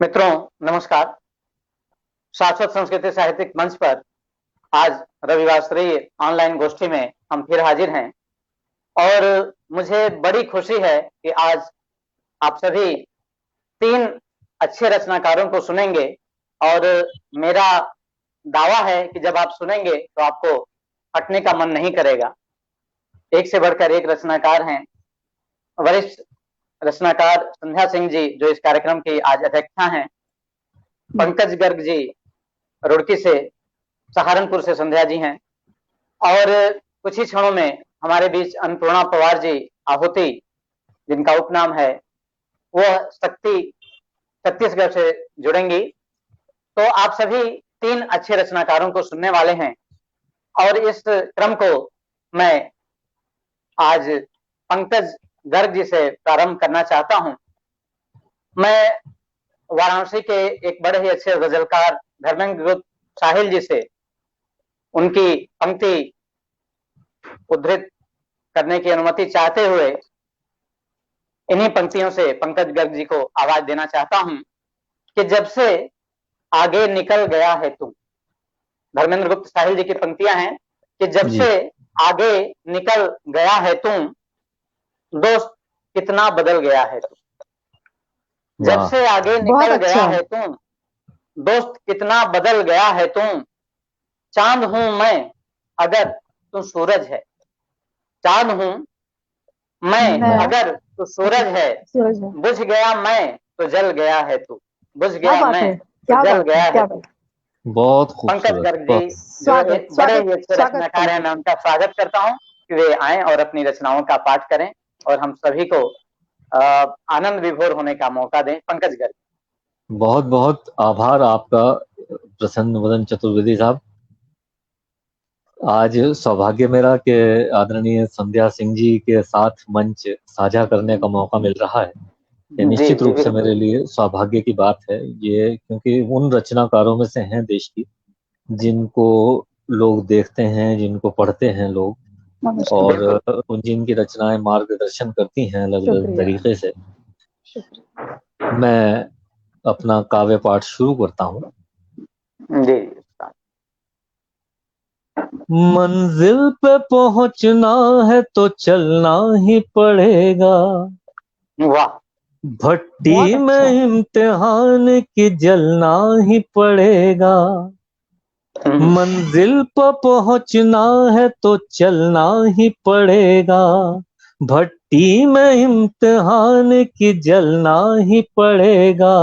मित्रों नमस्कार। शाश्वत संस्कृति साहित्यिक मंच पर आज रविवार स्तरीय ऑनलाइन गोष्ठी में हम फिर हाजिर हैं और मुझे बड़ी खुशी है कि आज आप सभी 3 अच्छे रचनाकारों को सुनेंगे और मेरा दावा है कि जब आप सुनेंगे तो आपको हटने का मन नहीं करेगा। एक से बढ़कर एक रचनाकार हैं। वरिष्ठ रचनाकार संध्या सिंह जी जो इस कार्यक्रम की आज अध्यक्षा हैं। पंकज गर्ग जी रुड़की से, सहारनपुर से संध्या जी हैं और कुछ ही क्षणों में हमारे बीच अन्नपूर्णा पवार जी आहुति, जिनका उपनाम है, वह शक्ति छत्तीसगढ़ से जुड़ेंगी। तो आप सभी 3 अच्छे रचनाकारों को सुनने वाले हैं और इस क्रम को मैं आज पंकज गर्ग जी से प्रारंभ करना चाहता हूं। मैं वाराणसी के एक बड़े ही अच्छे गजलकार धर्मेंद्र गुप्त साहिल जी से उनकी पंक्ति उद्धृत करने की अनुमति चाहते हुए इन्हीं पंक्तियों से पंकज गर्ग जी को आवाज देना चाहता हूं कि जब से आगे निकल गया है तू। धर्मेंद्र गुप्त साहिल जी की पंक्तियां हैं कि जब से आगे निकल गया है तू, दोस्त कितना बदल गया है तू। जब से आगे निकल गया है तू, दोस्त कितना बदल गया है तू। चांद हूं मैं अगर तू सूरज है। चांद हूं मैं अगर तू सूरज है। बुझ गया मैं तो जल गया है तू। बुझ गया मैं तो जल गया है तू। बहुत पंकज खूबसूरत। गर्ग जी जो बड़े ही अच्छे रचनाकार हैं, मैं उनका स्वागत करता हूं कि वे आए और अपनी रचनाओं का पाठ करें और हम सभी को आनंद विभोर होने का मौका दें। पंकज गर्ग। बहुत बहुत आभार आपका प्रसन्न वदन चतुर्वेदी साहब। आज सौभाग्य मेरा कि आदरणीय संध्या सिंह जी के साथ मंच साझा करने का मौका मिल रहा है। ये निश्चित रूप से मेरे लिए सौभाग्य की बात है, ये क्योंकि उन रचनाकारों में से हैं देश की जिनको लोग देखते हैं, जिनको पढ़ते हैं लोग, और जिनकी रचनाएं मार्गदर्शन करती हैं अलग अलग तरीके से। मैं अपना काव्य पाठ शुरू करता हूँ। जी। मंजिल पे पहुंचना है तो चलना ही पड़ेगा। वाह। भट्टी में इम्तिहान की जलना ही पड़ेगा। मंजिल पर पहुंचना है तो चलना ही पड़ेगा। भट्टी में इम्तिहान की जलना ही पड़ेगा।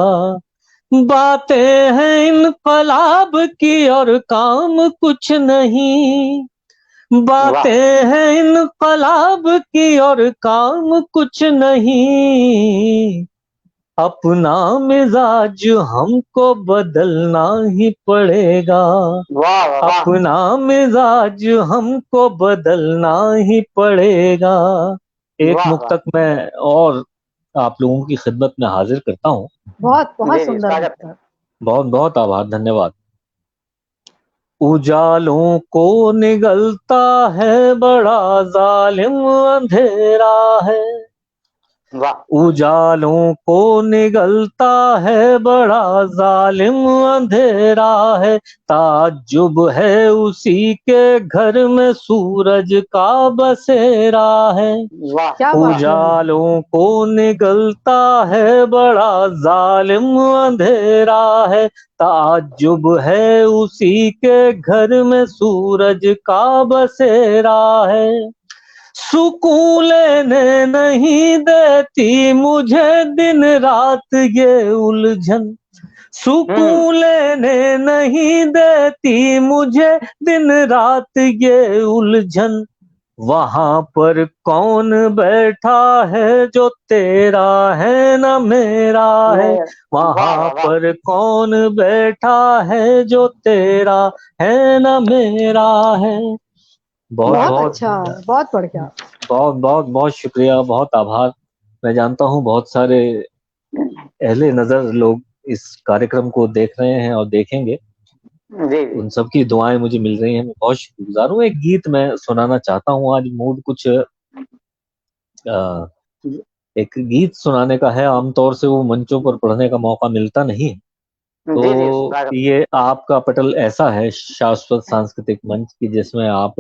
बातें हैं इनकलाब की और काम कुछ नहीं। बातें हैं इनकलाब की और काम कुछ नहीं। अपना मिजाज हमको बदलना ही पड़ेगा। अपना मिजाज हमको बदलना ही पड़ेगा। एक मुक्तक मैं और आप लोगों की खिदमत में हाजिर करता हूँ। बहुत बहुत सुंदर। बहुत बहुत आभार, धन्यवाद। उजालों को निगलता है बड़ा जालिम अंधेरा है। उजालों को निगलता है बड़ा जालिम अंधेरा है। ताज्जुब है उसी के घर में सूरज का बसेरा है। उजालों को निगलता है बड़ा जालिम अंधेरा है। ताज्जुब है उसी के घर में सूरज का बसेरा है। सुकून लेने नहीं देती मुझे दिन रात ये उलझन। सुकून लेने नहीं देती मुझे दिन रात ये उलझन। वहां पर कौन बैठा है जो तेरा है न मेरा है। वहां पर कौन बैठा है जो तेरा है न मेरा है। बहुत अच्छा, बहुत बढ़िया। बहुत बहुत बहुत शुक्रिया, बहुत आभार। मैं जानता हूँ बहुत सारे अहले नजर लोग इस कार्यक्रम को देख रहे हैं और देखेंगे। उन सबकी दुआएं मुझे मिल रही हैं, मैं बहुत शुक्रगुजार हूँ। एक गीत मैं सुनाना चाहता हूँ। आज मूड कुछ एक गीत सुनाने का है, आमतौर से वो मंचों पर पढ़ने का मौका मिलता नहीं। जी जी तो स्वागत। ये आपका पटल ऐसा है, शाश्वत सांस्कृतिक मंच की, जिसमें आप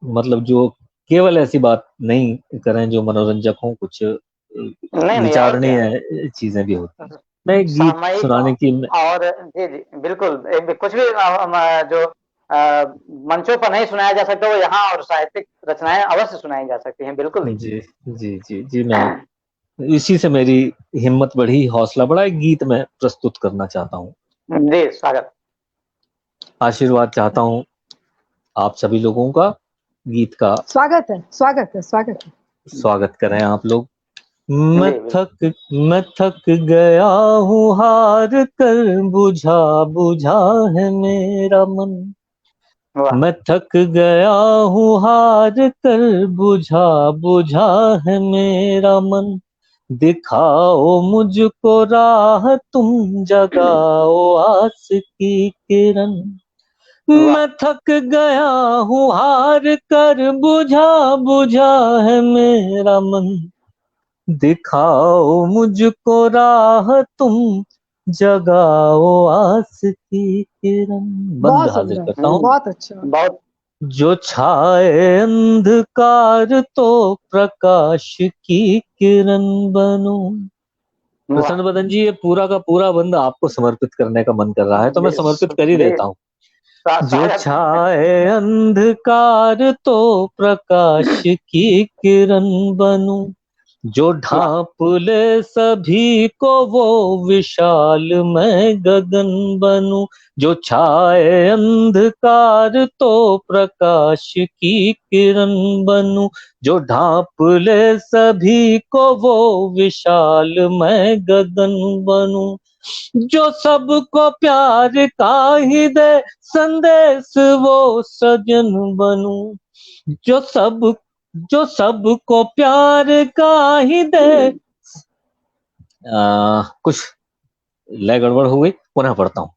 मतलब जो केवल ऐसी बात नहीं करें जो मनोरंजक हो, कुछ नहीं नहीं, और क्या, विचारणीय चीजें भी होती हैं। मैं एक गीत सामयिक सुनाने की और जी जी बिल्कुल, कुछ भी जो मंचों पर नहीं सुनाया जा सकता वो यहाँ, और साहित्यिक रचनाएं अवश्य सुनाई जा सकती हैं, बिल्कुल। जी जी जी जी, मैं इसी से मेरी हिम्मत बढ़ी, हौसला बढ़ा, एक गीत मैं प्रस्तुत करना चाहता हूँ। जी स्वागत। आशीर्वाद चाहता हूँ आप सभी लोगों का, गीत का स्वागत है, स्वागत है, स्वागत है। स्वागत करें आप लोग। जी बिल्कुल। मैं थक गया हूँ हार कर, बुझा बुझा है मेरा मन। वाह। मैं थक गया हूँ हार कर, बुझा बुझा है मेरा मन। दिखाओ मुझको राह, तुम जगाओ आस की किरण। वाह। मैं थक गया हूँ हार कर, बुझा बुझा है मेरा मन। दिखाओ मुझको राह, तुम जगाओ आस की किरण। बंद बहुत हाजिर सुंदर, करता हूँ। बहुत अच्छा। बहुत। जो छाए अंधकार, तो प्रकाश की किरण बनूं। वाह। प्रसन्न बदन जी, ये पूरा का पूरा बंद आपको समर्पित करने का मन कर रहा है, तो मैं जी समर्पित कर ही जी देता हूँ। जो स्वागत। छाए अंधकार, तो प्रकाश की किरण बनूं। जो वाह। ढांप ले सभी को, वो विशाल मैं गगन बनूं। जो छाए अंधकार, तो प्रकाश की किरण बनूं। जो ढांप ले सभी को, वो विशाल मैं गगन बनूं। जो सबको प्यार का ही दे संदेश, वो सजन बनूं। जो सब जो सबको प्यार का ही दे, कुछ लय गड़बड़ हो गई, पुनः पढ़ता हूँ।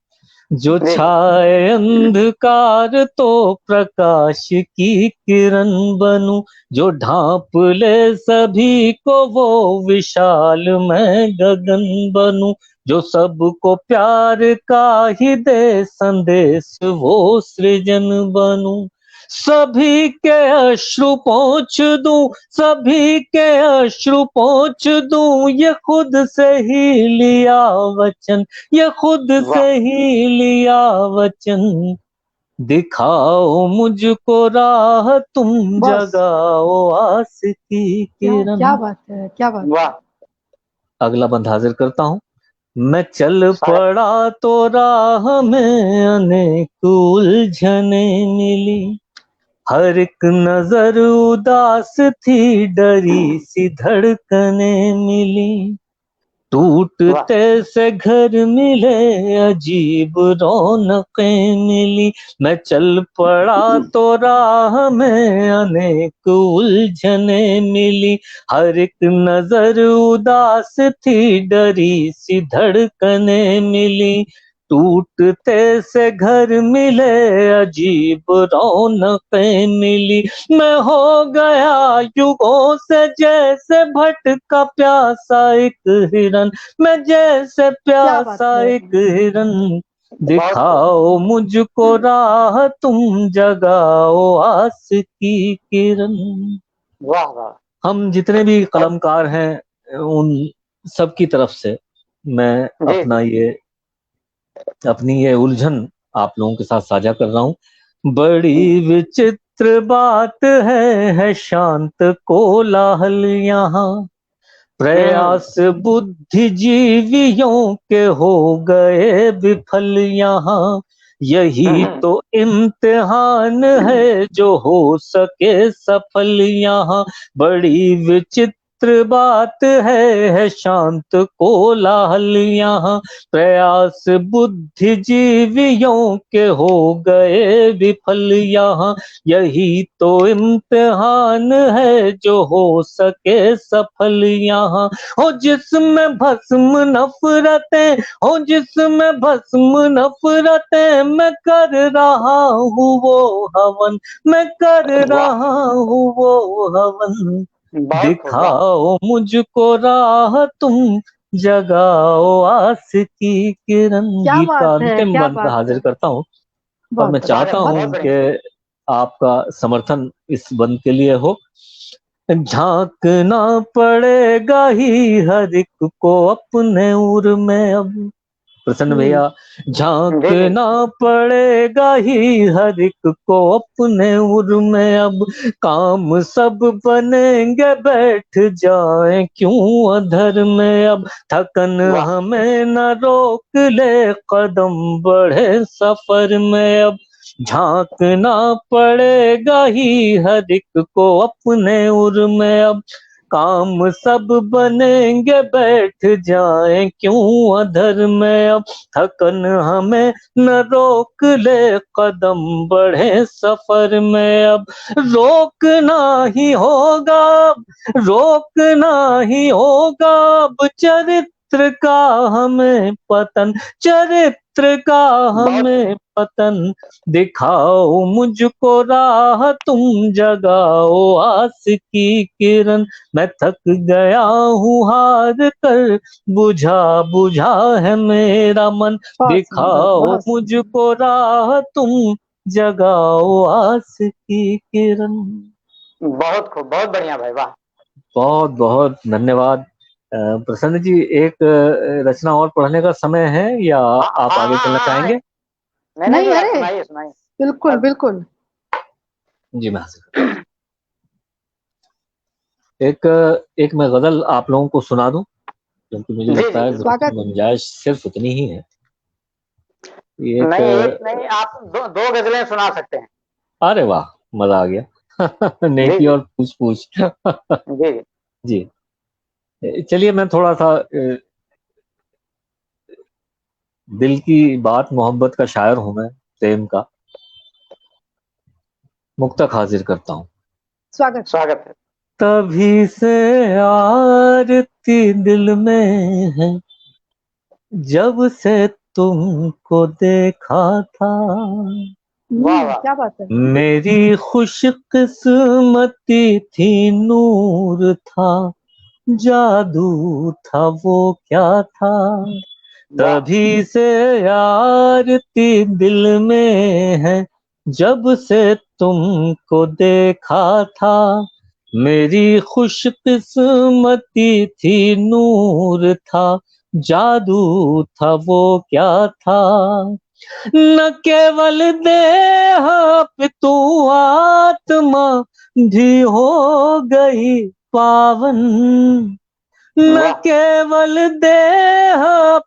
जो जी छाए अंधकार, तो प्रकाश की किरण बनूं। जो ढांप ले सभी को, वो विशाल मैं गगन बनूं। जो सबको प्यार का ही दे संदेश, वो सृजन बनूं। सभी के अश्रु पोंछ दूं, सभी के अश्रु पोंछ दूं, ये खुद से ही लिया वचन, ये खुद वाह। से ही लिया वचन। दिखाओ मुझको राह, तुम बस, जगाओ आस की क्या क्या किरण। बात है, क्या बात है। वाह। अगला बंद हाजिर करता हूँ। मैं चल स्वागत। पड़ा तो राह में अनेक उलझने मिली। हर एक नजर उदास थी, डरी सी धड़कने मिली। वाह। टूटते से घर मिले, अजीब रौनकें मिली। मैं चल पड़ा तो राह में अनेक उलझने मिली। हर एक नजर उदास थी, डरी सी धड़कने मिली। टूटते से घर मिले, अजीब रौनकें मिली। मैं हो गया युगों से जैसे भटका प्यासा एक हिरन। मैं जैसे क्या बात प्यासा है। एक हिरन। बहुत खूब। दिखाओ मुझको राह, तुम जगाओ आस की किरण। वाह वाह। हम जितने भी कलमकार हैं, उन सब की तरफ से मैं जी जी। अपनी ये उलझन आप लोगों के साथ साझा कर रहा हूँ। बड़ी विचित्र बात है शांत कोलाहल यहाँ। प्रयास बुद्धिजीवियों के हो गए विफल यहाँ। यही तो इम्तिहान है, जो हो सके सफल यहाँ। बड़ी विचित्र बात है शांत कोलाहल यहाँ। प्रयास बुद्धिजीवियों के हो गए विफल यहाँ। यही तो इम्तिहान है, जो हो सके सफल यहाँ। हो जिसमें भस्म नफरतें, हो जिसमें भस्म नफरतें, मैं कर रहा हूँ वो हवन, मैं कर वाह। रहा हूँ वो हवन। बहुत खूब, वाह। दिखाओ मुझको राह तुम, जगाओ आस की किरण। क्या गीत का बात है, अंतिम क्या बंद बात हाजिर है। करता हूँ और बहुत मैं बढ़िया, चाहता स्वागत है, बहुत बहुत हूँ बढ़िया। कि आपका समर्थन इस बंद के लिए हो। झांकना पड़ेगा ही हर एक को अपने उर में अब। प्रसन्न भैया, जी जी। झांकना पड़ेगा ही हर एक को अपने उर में अब। काम सब बनेंगे बैठ जाए क्यों अधर में अब। थकन वाह हमें न रोक ले कदम बढ़े सफर में अब। झांकना पड़ेगा ही हर एक को अपने उर में अब। काम सब बनेंगे बैठ जाए क्यों अधर में अब। थकन हमें न रोक ले कदम बढ़े सफर में अब। रोकना ही होगा अब, रोकना ही होगा अब। चरित्र का हमें पतन, चरित्र का बहुत हमें पतन। दिखाओ मुझको राह तुम, जगाओ आस की किरण। मैं थक गया हूँ हार कर, बुझा बुझा है मेरा मन। बहुत सुंदर, दिखाओ बहुत सुंदर। मुझको राह तुम, जगाओ आस की किरण। बहुत खूब, बहुत बढ़िया भाई, वाह। बहुत बहुत धन्यवाद। प्रसन्न जी, एक रचना और पढ़ने का समय है या हाँ आप हाँ आगे हाँ चलना हाँ हाँ। चाहेंगे? नहीं नहीं नहीं, भैया, अरे सुनाइए सुनाइए। बिल्कुल अब बिल्कुल। जी मैं हाजिर करता हूँ। एक एक मैं गजल आप लोगों को सुना दूं, क्योंकि मुझे जी लगता जी है बिल्कुल। गुरु की स्वागत है। गुंजाइश सिर्फ उतनी ही है। ये एक नहीं एक नहीं, आप दो गजलें सुना सकते हैं। अरे वाह, मजा आ गया। जी नेकी जी और पूछ पूछ। जी जी। जी, चलिए मैं थोड़ा सा दिल की बात मोहब्बत का शायर हूं मैं, प्रेम का मुक्तक हाजिर करता हूँ। स्वागत है। स्वागत है। तभी से आरती दिल में है, जब से तुमको देखा था। वाह वाह। क्या बात है। मेरी खुश किस्मती थी, नूर था, जादू था, वो क्या था। वाह तभी से आरती दिल में है, जब से तुमको देखा था। मेरी खुश किस्मती थी, नूर था, जादू था, वो क्या था। न केवल देह पे तू आत्मा भी हो गई पावन। न वाह। केवल देह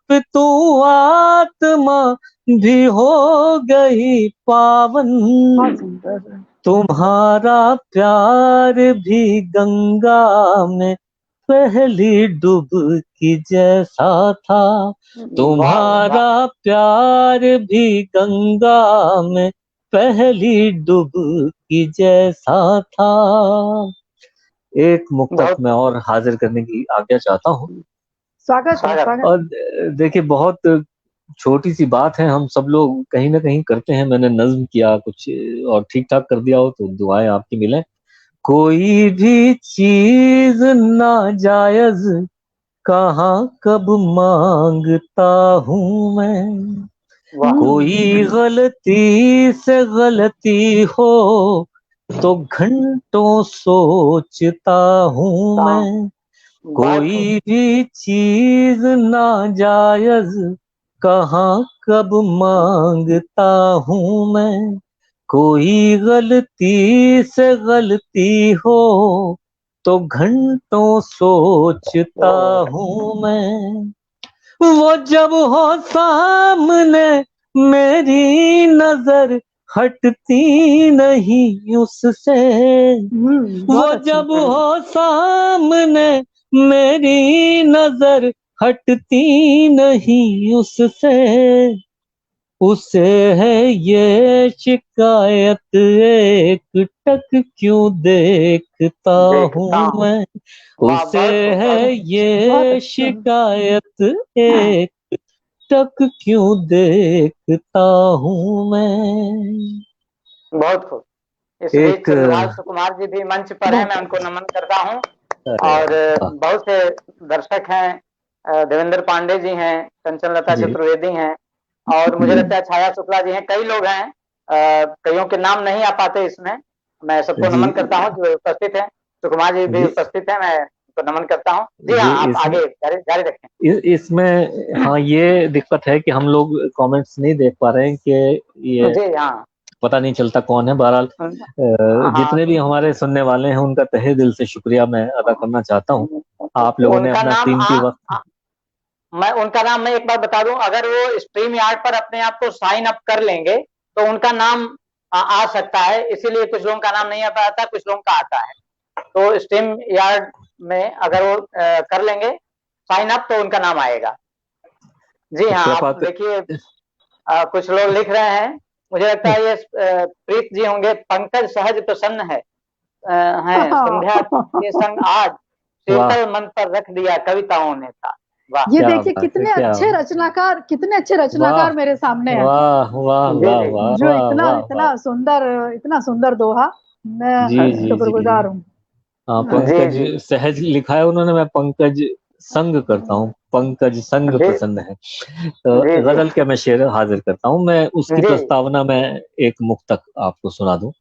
पे तू आत्मा भी हो गई पावन। बहुत सुंदर। तुम्हारा प्यार भी गंगा में पहली डुबकी जैसा था। वाह वाह। तुम्हारा प्यार भी गंगा में पहली डुबकी जैसा था। एक मुक्तक बहुत मैं और हाजिर करने की आज्ञा चाहता हूँ। स्वागत है, स्वागत है। स्वागत और है। देखिए, बहुत छोटी सी बात है, हम सब लोग कहीं ना कहीं करते हैं। मैंने नज्म किया कुछ और ठीक ठाक कर दिया हो तो दुआएं आपकी मिले। कोई भी चीज नाजायज कहाँ कब मांगता हूँ मैं। कोई हम्म। गलती से गलती हो तो घंटों सोचता हूँ काम। मैं। बहुत खूब। कोई भी चीज नाजायज कहाँ कब मांगता हूँ मैं। कोई गलती से गलती हो तो घंटों सोचता हूँ मैं। वो जब हो सामने मेरी नजर हटती नहीं उससे। वो बहुत अच्छा। जब हो सामने मेरी नजर हटती नहीं उससे। उसे है ये शिकायत, एक टक क्यों देखता देखता हूँ हूँ। मैं। वाह उसे बहुत खूब, है बहुत खूब। बहुत ये अच्छा। शिकायत, एक टक क्यों देखता हूँ मैं। बहुत खूब। इस बीच रविवास सुकुमार जी भी मंच पर हैं, मैं उनको नमन करता हूँ। और बहुत से दर्शक हैं, देवेंद्र पांडे जी हैं, कंचन लता चतुर्वेदी हैं, और मुझे लगता है छाया शुक्ला जी हैं, कई लोग हैं। कईयों के नाम नहीं आ पाते इसमें, मैं सबको नमन करता हूँ जो उपस्थित है। सुकुमार जी भी उपस्थित है, मैं उनको नमन करता हूँ। जी हाँ, आप आगे जारी रखें। इसमें हाँ ये दिक्कत है कि हम लोग कमेंट्स नहीं देख पा रहे हैं कि ये जी हाँ, पता नहीं चलता कौन है। बहरहाल जितने भी हमारे सुनने वाले हैं उनका तहे दिल से शुक्रिया मैं अदा करना चाहता हूँ। आप लोगों ने अपना कीमती वक्त, मैं उनका नाम मैं एक बार बता दूं, अगर वो स्ट्रीम यार्ड पर अपने आप को साइन अप कर लेंगे तो उनका नाम आ सकता है। इसीलिए कुछ लोगों का नाम नहीं आ पाता, कुछ लोगों का आता है। तो स्ट्रीम यार्ड में अगर वो कर लेंगे साइन अप तो उनका नाम आएगा। जी हाँ, आप देखिए कुछ लोग लिख रहे हैं, मुझे लगता है ये प्रीत जी होंगे। पंकज सहज प्रसन्न है संध्या के संग आज शीतल मन पर रख दिया कविताओं ने था। ये देखिए कितने अच्छे रचनाकार मेरे सामने हैं। वाह वाह वाह वाह, जो इतना सुंदर दोहा, मैं शुक्रगुजार हूँ। हाँ, पंकज सहज लिखा है उन्होंने, मैं पंकज संग करता हूँ, पंकज संग प्रसन्न है। तो गजल के मैं शेर हाजिर करता हूँ, मैं उसकी प्रस्तावना में एक मुक्तक आपको सुना दूं।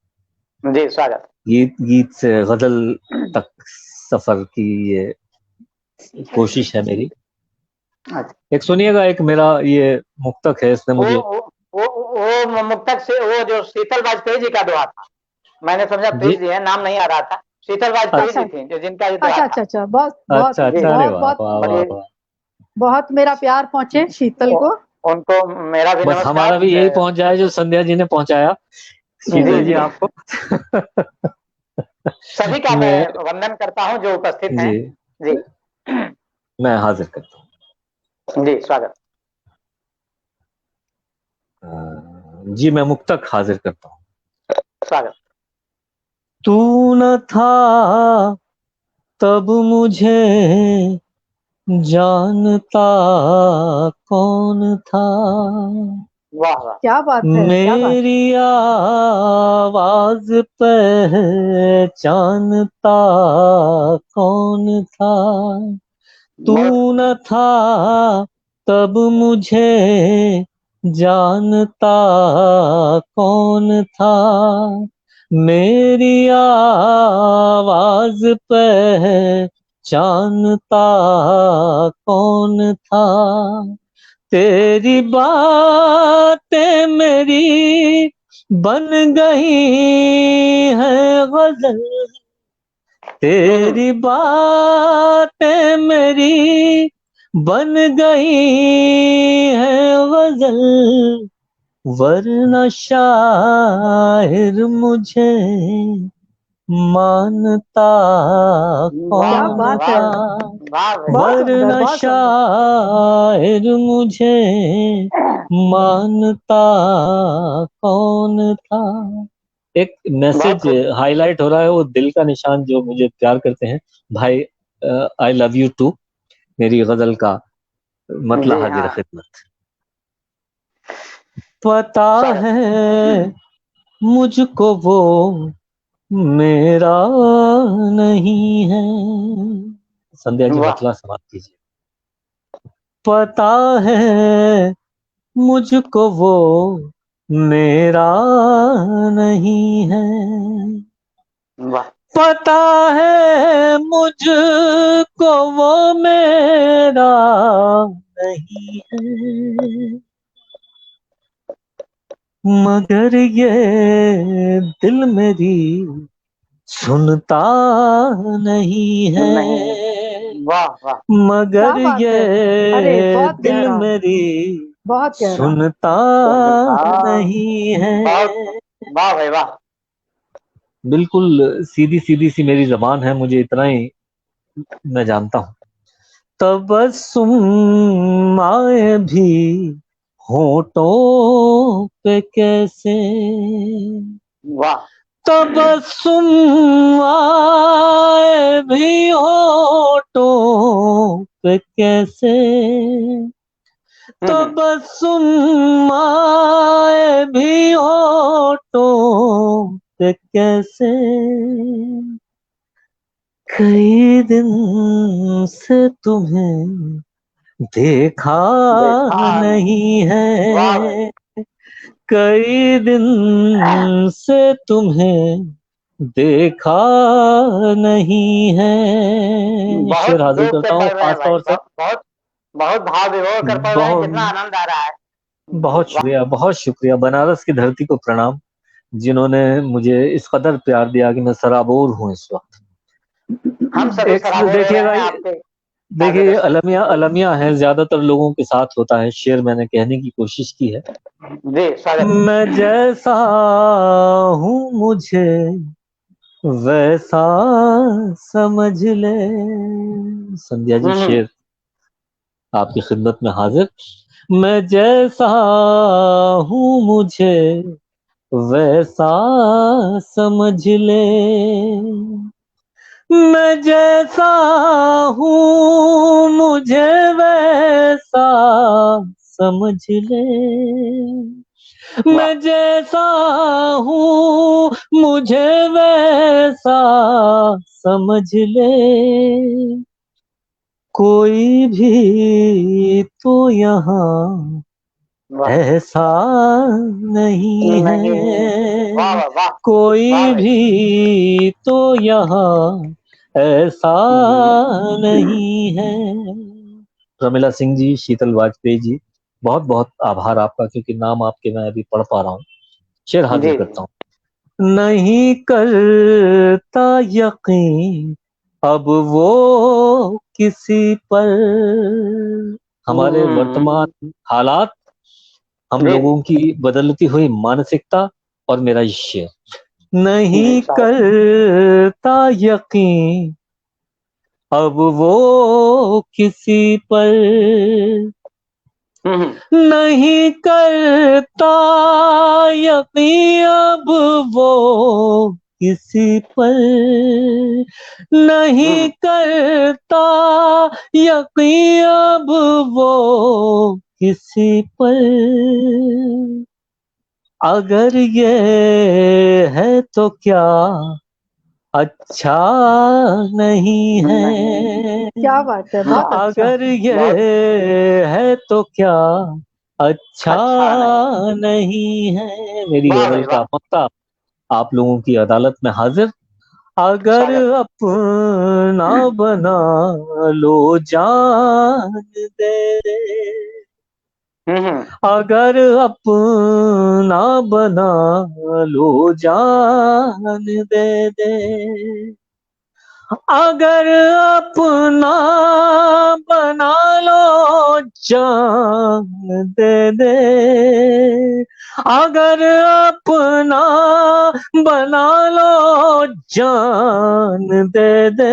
जी स्वागत। गीत से गजल तक सफर की ये कोशिश है मेरी। एक सुनिएगा, एक मेरा ये मुक्तक है, इसने मुझे वो मुक्तक से वो जो शीतल वाजपेयी जी का दोहा था, मैंने समझा प्रीत जी है, नाम नहीं आ रहा था। शीतल वाजपेयी जी थी जो जिनका ये दोहा था। अच्छा, बहुत मेरा प्यार पहुंचे शीतल को, उनको मेरा भी बस नमस्कार। हमारा भी यही पहुंच जाए जो संध्या जी ने पहुंचाया। शीतल जी आपको सभी का मैं वंदन करता हूं जो उपस्थित हैं। जी मैं हाजिर करता हूँ। जी स्वागत। जी मैं मुक्तक हाजिर करता हूँ। स्वागत। तू न था तब मुझे जानता कौन था, वाह वाह, क्या बात है, मेरी आवाज पहचानता कौन था। तू न था तब मुझे जानता कौन था, मेरी आवाज पहचानता कौन था। तेरी बातें मेरी बन गई है गजल, तेरी बातें मेरी बन गई है गजल, वरना शायर मुझे मानता कौन था, वरना शायर मुझे मानता कौन था। एक मैसेज हाईलाइट हो रहा है, वो दिल का निशान जो मुझे प्यार करते हैं भाई, आई लव यू टू, मेरी गजल का मतलब हाजिर खिदमत। पता है मुझको वो मेरा नहीं है, संध्या जी मतला समाप्त कीजिए। पता है मुझको वो मेरा नहीं है, पता है मुझको वो मेरा नहीं है, मगर ये दिल मेरी सुनता नहीं है। वाह वाह, मगर ये दिल मेरी सुनता नहीं है। वाह भाई वाह, बिल्कुल सीधी सीधी सी मेरी जबान है, मुझे इतना ही मैं जानता हूँ। तबस्सुम आए भी होठों पे कैसे, वाह, तबस्सुम आए भी होठों पे कैसे, तबस्सुम आए भी होठों पे कैसे, कई दिन से तुम्हें देखा नहीं वाह भाई, है, कई दिन से तुम्हें देखा नहीं है। बहुत शेर हाजिर जोक के करता हूँ पढ़ रहे हैं भाई, खासतौर से। बहुत बहुत भाव विभोर कर पढ़ रहे हैं, कितना बहुत आनंद आ रहा है। बहुत शुक्रिया बनारस की धरती को प्रणाम, जिन्होंने मुझे इस कदर प्यार दिया कि मैं सराबोर हूँ इस वक्त। हम सभी एक सराबोर हो रहे देखिए हैं भाई, आपके देखिए मार्गदर्शन अलमिया अलमिया है, ज्यादातर लोगों के साथ होता है। शेर मैंने कहने की कोशिश की है। जी, स्वागत है। मैं जैसा हूँ मुझे वैसा समझ ले। संध्या जी, हम्म, शेर आपकी खिदमत में हाजिर। मैं जैसा हूँ मुझे वैसा समझ ले, मैं जैसा हूँ मुझे वैसा समझ ले, वाह, मैं जैसा हूँ मुझे वैसा समझ ले, कोई भी तो यहाँ वाह, ऐसा नहीं नहीं, वाह है, वाह वाह वाह कोई भाई। भी तो यहाँ ऐसा नहीं है। प्रमिला सिंह जी, शीतल वाजपेयी जी, बहुत बहुत आभार आपका, क्योंकि नाम आपके मैं अभी पढ़ पा रहा हूँ। शेर हाजिर जी जी, करता हूँ। नहीं करता यकीन अब वो किसी पर, हमारे हम्म, वर्तमान हालात, हम जी लोगों की बदलती हुई मानसिकता और मेरा ये शेर। जी, नहीं स्वागत। करता यकीन अब वो किसी पर, हम्म, नहीं करता यकीन अब वो किसी पर, नहीं हम्म, करता यकीन अब वो किसी पर, अगर ये है तो क्या अच्छा नहीं नहीं, है, क्या बात है, बहुत अच्छा। अगर ये बहुत है तो क्या अच्छा अच्छा नहीं, नहीं है। मेरी वाह गजल भाई का वाह, मक्ता आप लोगों की अदालत में हाजिर। अगर स्वागत है। अपना बना लो जान दे, हम्म, अगर अपना बना लो जान दे दे, अगर अपना बना लो जान दे दे, अगर अपना बना लो जान दे दे,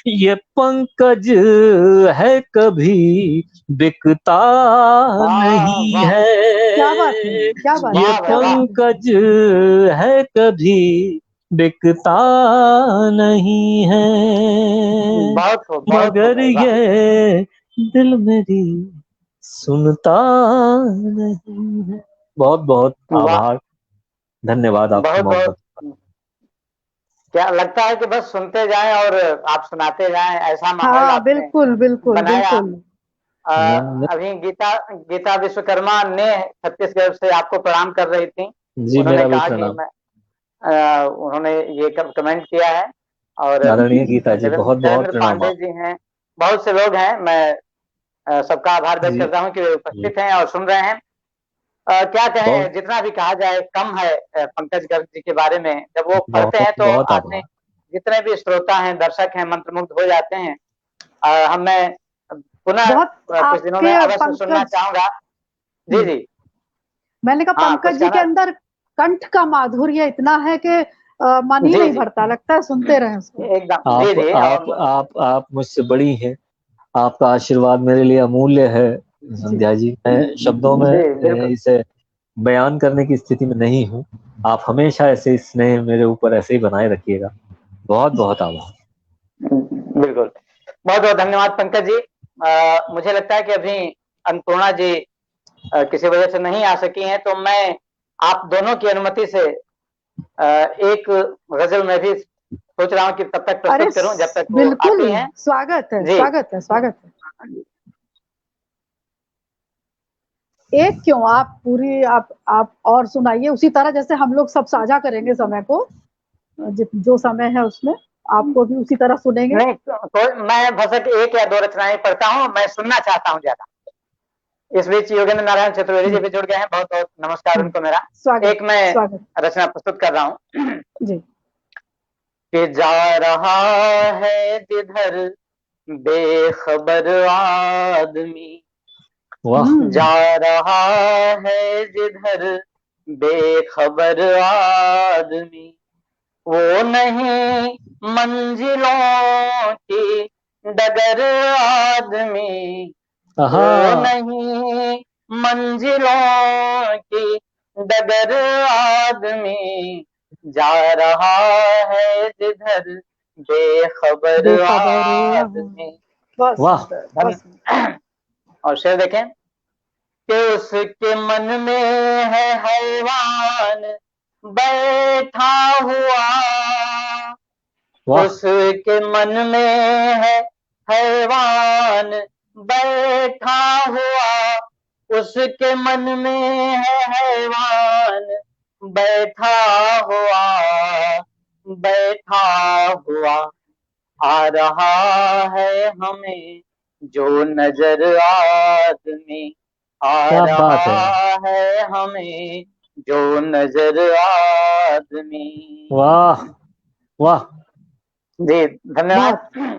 ये पंकज है कभी बिकता वाह नहीं वाह, है, क्या बात है, क्या बात ये है, वाह भाई क्या वाह, बात है। पंकज है कभी बिकता नहीं है, बहुत खूब, बहुत खूब मगर भाई वाह। ये दिल मेरी सुनता नहीं है। बहुत बहुत वाह, आभार, धन्यवाद आपकी बहुत मोहब्बत। बहुत। क्या लगता है कि बस सुनते जाएं और आप सुनाते जाएं, ऐसा माहौल हाँ, आपने बिल्कुल बिल्कुल बनाया। बिल्कुल। अ, न- अभी गीता गीता विश्वकर्मा ने छत्तीसगढ़ से आपको प्रणाम कर रही थी। जी, उन्होंने मेरा भी कहा कि प्रणाम। मैं उन्होंने ये कमेंट किया है। और आदरणीय गीता जी, बहुत बहुत देवेंद्र प्रणाम पांडे आप। जी हैं, बहुत से लोग हैं। मैं सबका आभार व्यक्त जी करता हूं कि वे जी, उपस्थित हैं और सुन रहे हैं। क्या बहुत कहें, जितना भी कहा जाए कम है पंकज गर्ग जी के बारे में। जब वो पढ़ते बहुत हैं तो बहुत आदमी, आभार। जितने भी श्रोता हैं, दर्शक हैं, मंत्रमुग्ध हो जाते हैं। हम मैं पुनः बहुत कुछ दिनों में आपके अवश्य सुनना पंकज, चाहूंगा। जी हम्म, जी, मैंने कहा हाँ कुछ पंकज जी के कहना। अंदर कंठ का माधुर्य इतना है कि मन ही जी नहीं जी, भरता, लगता है सुनते रहे उसको। एकदम जी आप जी। आप आप आप मुझस्से बड़ी हैं, आपका आशीर्वाद मेरे लिए अमूल्य है। जी संध्या जी, मैं शब्दों में जी बिल्कुल, इसे बयान करने की स्थिति में नहीं हूँ। आप हमेशा ऐसे स्नेह मेरे ऊपर ऐसे ही बनाए रखिएगा। बहुत बहुत आभार। बिल्कुल। बहुत बहुत धन्यवाद पंकज जी। मुझे लगता है कि अभी अन्नपूर्णा जी किसी वजह से नहीं आ सकी हैं, तो मैं आप दोनों की अनुमति से एक गजल मैं भी सोच रहा हूँ कि तब तक प्रस्तुत करूं जब तक वो बिल्कुल, आती हैं। स्वागत है, जी। स्वागत है, स्वागत है। एक क्यों, आप पूरी आप और सुनाइए उसी तरह जैसे हम लोग सब साझा करेंगे समय को, जो समय है उसमें आपको भी उसी तरह सुनेंगे। नहीं तो मैं बस एक या दो रचनाएं पढ़ता हूँ, मैं सुनना चाहता हूँ ज्यादा। इस बीच योगेंद्र नारायण चतुर्वेदी जी भी जुड़ गए हैं, बहुत बहुत नमस्कार उनको मेरा। एक मैं रचना प्रस्तुत कर रहा हूँ जी। कि जा रहा है जिधर बेखबर आदमी, जा रहा है जिधर बेखबर आदमी, वो नहीं मंजिलों की डगर आदमी, वो नहीं मंजिलों की डगर आदमी, जा रहा है जिधर बेखबर आदमी। वाह। और शेर देखें कि उसके मन में है हैवान बैठा हुआ, उसके मन में है हैवान बैठा हुआ, उसके मन में है हैवान बैठा हुआ, बैठा हुआ, आ रहा है हमें जो नजर आदमी, आ रहा है हमें जो नजर आदमी। वाह वाह जी धन्यवाद।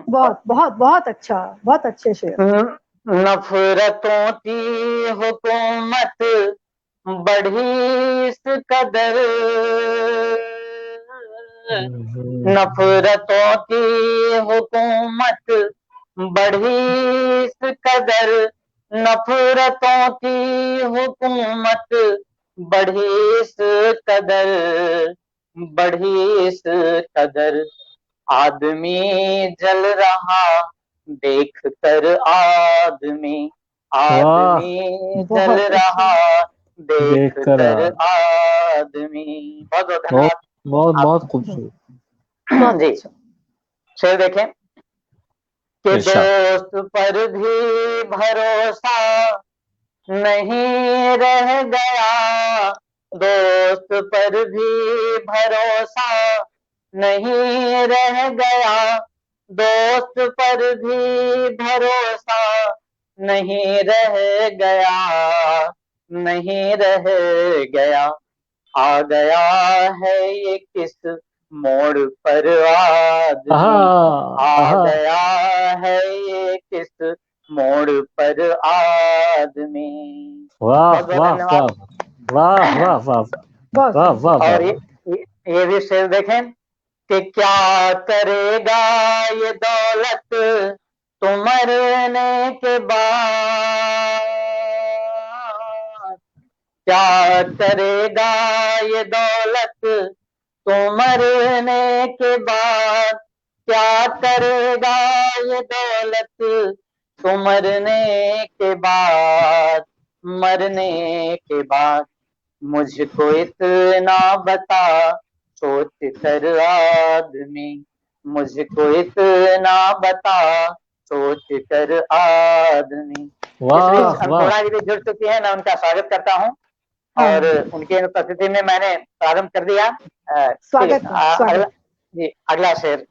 बहुत बहुत बहुत अच्छा, बहुत अच्छे शेर। नफरतों की हुकूमत बढ़ी इस कदर, नफरतों की हुकूमत बढ़ी इस कदर, नफरतों की हुकूमत बढ़ी इस कदर, बढ़ी इस कदर, आदमी जल रहा देख कर आदमी, आदमी जल रहा देख कर आदमी। बहुत बहुत धन्यवाद। बहुत बहुत खूबसूरत जी शेर देखें कि दोस्त पर भी भरोसा नहीं रह गया, दोस्त पर भी भरोसा नहीं रह गया, दोस्त पर भी भरोसा नहीं रह गया, नहीं रह गया, आ गया है ये किस मोड़ पर आदमी, आ गया है ये किस मोड़ पर आदमी। वाह वाह वाह वाह वाह वाह वाह वाह। और ये भी शेर देखें कि क्या करेगा ये दौलत तुम मरने के बाद, क्या करेगा ये दौलत तुम मरने के बाद, क्या करेगा ये दौलत तुम मरने के बाद, मरने के बाद, मुझको इतना बता सोच कर आदमी, मुझको इतना बता सोच कर आदमी। इस बीच अन्नपूर्णा जी भी जुड़ चुकी है, मैं उनका स्वागत करता हूँ और उनके उपस्थिति में मैंने प्रारंभ कर दिया। स्वागत जी अगला शेर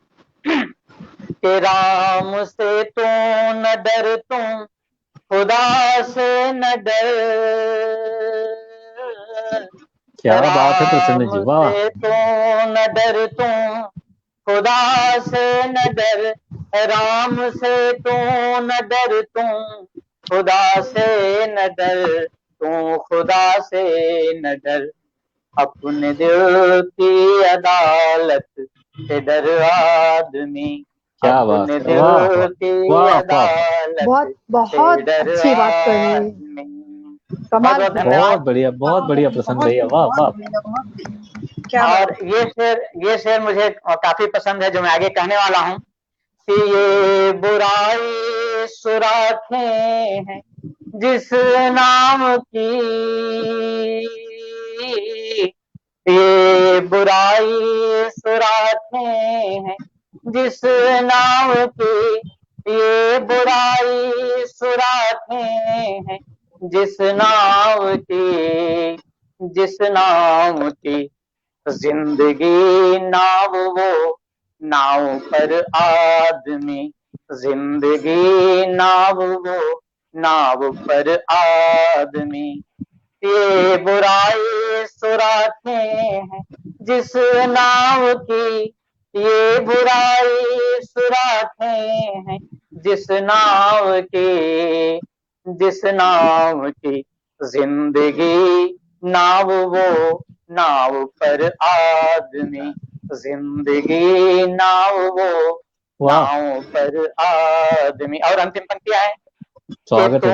कि राम से तो न डर तुम, खुदा से न डर, क्या बात है प्रसन्न जी, वाह। तो न डर तुम, खुदा से न डर, राम से तो न डर तुम, खुदा से न डर, तू खुदा से न डर, अपने दिल की अदालत से डर आदमी, क्या बात है, वाह वाह, बहुत बहुत अच्छी बात कही, कमाल। बहुत बढ़िया प्रसन्न भैया, वाह वाह। और ये शेर मुझे काफी पसंद है जो मैं आगे कहने वाला हूँ कि ये बुराई सुराखें हैं जिस नाम की, ये बुराई सुराखें हैं जिस नाव की, ये बुराई सुराखें हैं जिस नाव की, जिस नाव की जिंदगी नाव वो नाव पर आदमी, जिंदगी नाव वो नाव पर आदमी। ये बुराई सुराखें हैं जिस नाव की, ये बुराई सुराखें हैं जिस नाव की, जिस नाव की जिंदगी नाव वो नाव पर आदमी, जिंदगी नाव वो नाव पर आदमी। और अंतिम पंक्तियां है कि तू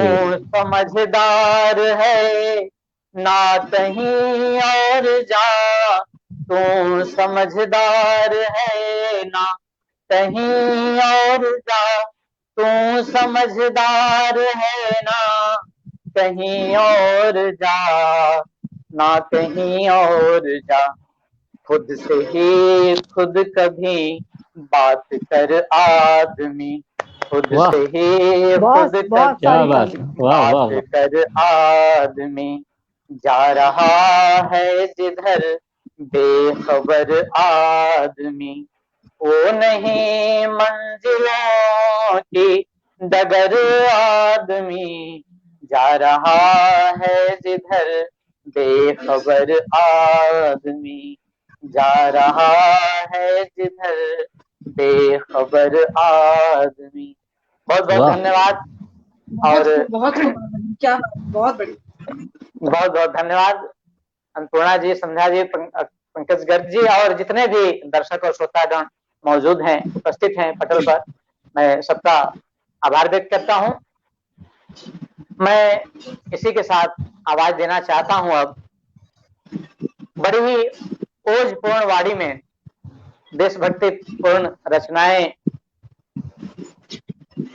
समझदार है ना कहीं और जा, तू समझदार है ना कहीं और जा, तू समझदार है ना कहीं और जा, ना कहीं और जा। खुद से ही खुद कभी बात कर आदमी, खुद से ही खुद कभी बात कर आदमी। जा रहा है जिधर बेखबर आदमी, वो नहीं मंजिलों की डगर आदमी, जा रहा है जिधर बेखबर आदमी, जा रहा है जिधर बेखबर आदमी। बहुत बहुत धन्यवाद। और बहुत क्या बहुत बड़ी बहुत बहुत धन्यवाद अन्नपूर्णा जी, संध्या जी, पंकज गर्ग जी और जितने भी दर्शक और श्रोतागण मौजूद हैं, उपस्थित हैं पटल पर, मैं सबका आभार व्यक्त करता हूं। मैं इसी के साथ आवाज देना चाहता हूं। अब बड़ी ही ओजपूर्ण वाणी में देशभक्ति पूर्ण रचनाएं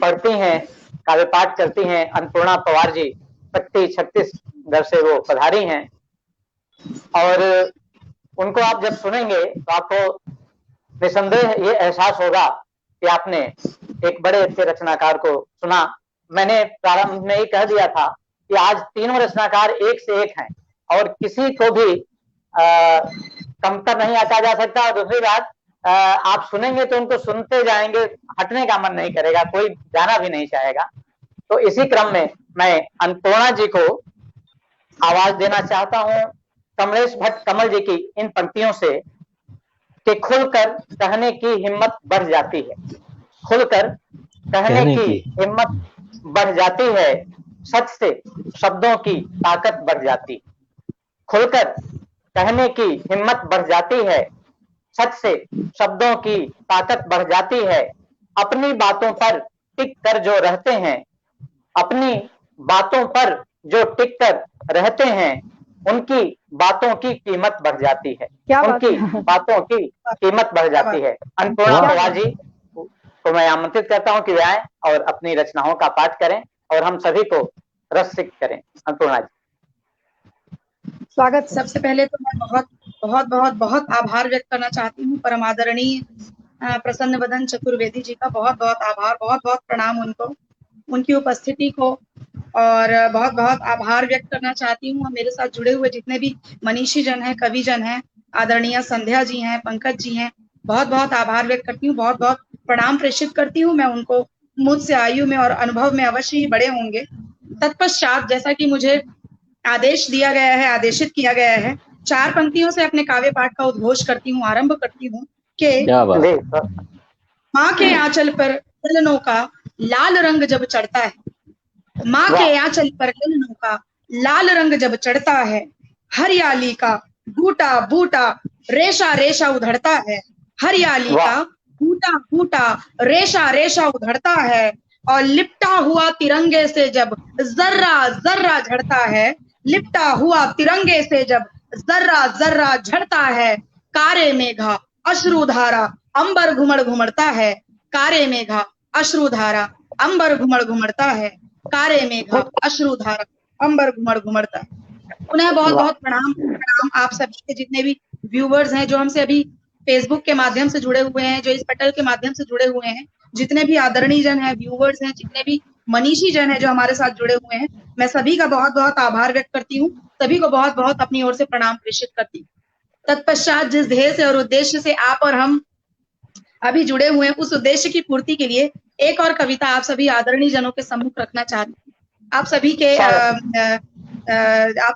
पढ़ती हैं, काव्य पाठ करती हैं अन्नपूर्णा पवार जी। पट्टी छत्तीसगढ़ से वो पधारी हैं और उनको आप जब सुनेंगे तो आपको निसंदेह ये एहसास होगा कि आपने एक बड़े अच्छे रचनाकार को सुना। मैंने प्रारंभ में ही कह दिया था कि आज तीनों रचनाकार एक से एक हैं और किसी को भी कमतर नहीं आंका जा सकता। और दूसरी बात, आप सुनेंगे तो उनको सुनते जाएंगे, हटने का मन नहीं करेगा, कोई जाना भी नहीं चाहेगा। तो इसी क्रम में मैं अन्नपूर्णा जी को आवाज देना चाहता हूं कमलेश भट्ट कमल जी की इन पंक्तियों से कि खुलकर कहने की हिम्मत बढ़ जाती है, खुलकर कहने की हिम्मत बढ़ जाती है, सच से शब्दों की ताकत बढ़ जाती, खुलकर कहने की हिम्मत बढ़ जाती है, सच से शब्दों की ताकत बढ़ जाती है। अपनी बातों पर टिक कर जो रहते हैं, अपनी बातों पर जो टिक कर रहते हैं, उनकी बातों की कीमत बढ़ जाती है, उनकी बातों की कीमत बढ़ जाती है। अन्नपूर्णा पवार जी को मैं आमंत्रित करता हूं कि वे आए और अपनी रचनाओं का पाठ करें और हम सभी को रसिक करें। अन्नपूर्णा जी, स्वागत। सबसे पहले तो मैं बहुत बहुत बहुत बहुत आभार व्यक्त करना चाहती हूँ परम आदरणीय प्रसन्न वदन चतुर्वेदी जी का। बहुत बहुत आभार, बहुत बहुत प्रणाम उनको, उनकी उपस्थिति को, और बहुत बहुत आभार व्यक्त करना चाहती हूँ मेरे साथ जुड़े हुए जितने भी मनीषी जन हैं, कवि जन हैं, आदरणीय संध्या जी हैं, पंकज जी हैं, बहुत बहुत आभार व्यक्त करती हूँ, बहुत बहुत प्रणाम प्रेषित करती हूँ। मैं उनको मुझसे आयु में और अनुभव में अवश्य ही बड़े होंगे। तत्पश्चात जैसा कि मुझे आदेश दिया गया है, आदेशित किया गया है, 4 पंक्तियों से अपने काव्य पाठ का उद्घोष करती हूँ, आरंभ करती हूँ कि माँ के आंचल पर ललनों का लाल रंग जब चढ़ता है, माँ के आंचल पर ललनों का लाल रंग जब चढ़ता है, हरियाली का बूटा बूटा रेशा रेशा उधड़ता है, हरियाली का बूटा बूटा रेशा रेशा उधड़ता है, और लिपटा हुआ तिरंगे से जब जर्रा जर्रा झड़ता है, लिपटा हुआ तिरंगे से जब जर्रा जर्रा झड़ता है, कारे मेघा अश्रुधारा अंबर घुमड़ घुमड़ता है, कारे मेघा अश्रुधारा अंबर घुमड़ घुमड़ता है, कारे मेघा अश्रुधारा अंबर घुमड़ घुमड़ता है। उन्हें बहुत बहुत प्रणाम आप सभी के जितने भी व्यूवर्स हैं, जो हमसे अभी फेसबुक के माध्यम से जुड़े हुए हैं, जो इस पटल के माध्यम से जुड़े हुए हैं, जितने भी आदरणीय जन हैं, व्यूवर्स हैं, जितने भी मनीषी जन हैं जो हमारे साथ जुड़े हुए हैं, मैं सभी का बहुत बहुत आभार व्यक्त करती हूँ, सभी को बहुत बहुत अपनी ओर से प्रणाम प्रेषित करती हूँ। तत्पश्चात जिस ध्येय से और उद्देश्य से आप और हम अभी जुड़े हुए हैं, उस उद्देश्य की पूर्ति के लिए एक और कविता आप सभी आदरणीय जनों के सम्मुख रखना चाहती हूँ। आप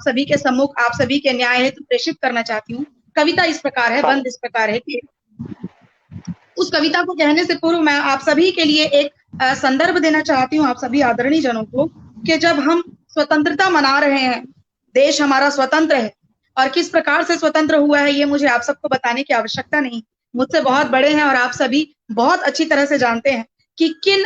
सभी के सम्मुख, आप सभी के न्याय हेतु प्रेषित करना चाहती हूँ। कविता इस प्रकार है, बंद इस प्रकार है कि उस कविता को कहने से पूर्व मैं आप सभी के लिए एक संदर्भ देना चाहती हूँ, आप सभी आदरणीय जनों को, कि जब हम स्वतंत्रता मना रहे हैं, देश हमारा स्वतंत्र है, और किस प्रकार से स्वतंत्र हुआ है ये मुझे आप सबको बताने की आवश्यकता नहीं, मुझसे बहुत बड़े हैं और आप सभी बहुत अच्छी तरह से जानते हैं कि किन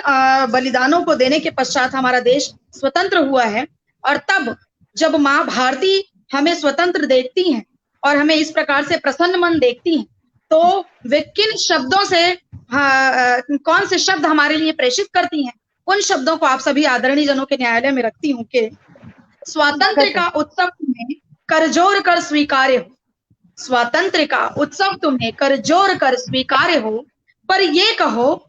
बलिदानों को देने के पश्चात हमारा देश स्वतंत्र हुआ है। और तब जब माँ भारती हमें स्वतंत्र देखती हैं और हमें इस प्रकार से प्रसन्न मन देखती हैं, तो वे किन शब्दों से कौन से शब्द हमारे लिए प्रेषित करती हैं, उन शब्दों को आप सभी आदरणीय जनों के न्यायालय में रखती हूँ कि स्वातंत्र्य का उत्सव तुम्हें करजोर कर स्वीकार्य हो, स्वातंत्र्य का उत्सव तुम्हें करजोर कर स्वीकार्य हो, पर ये कहो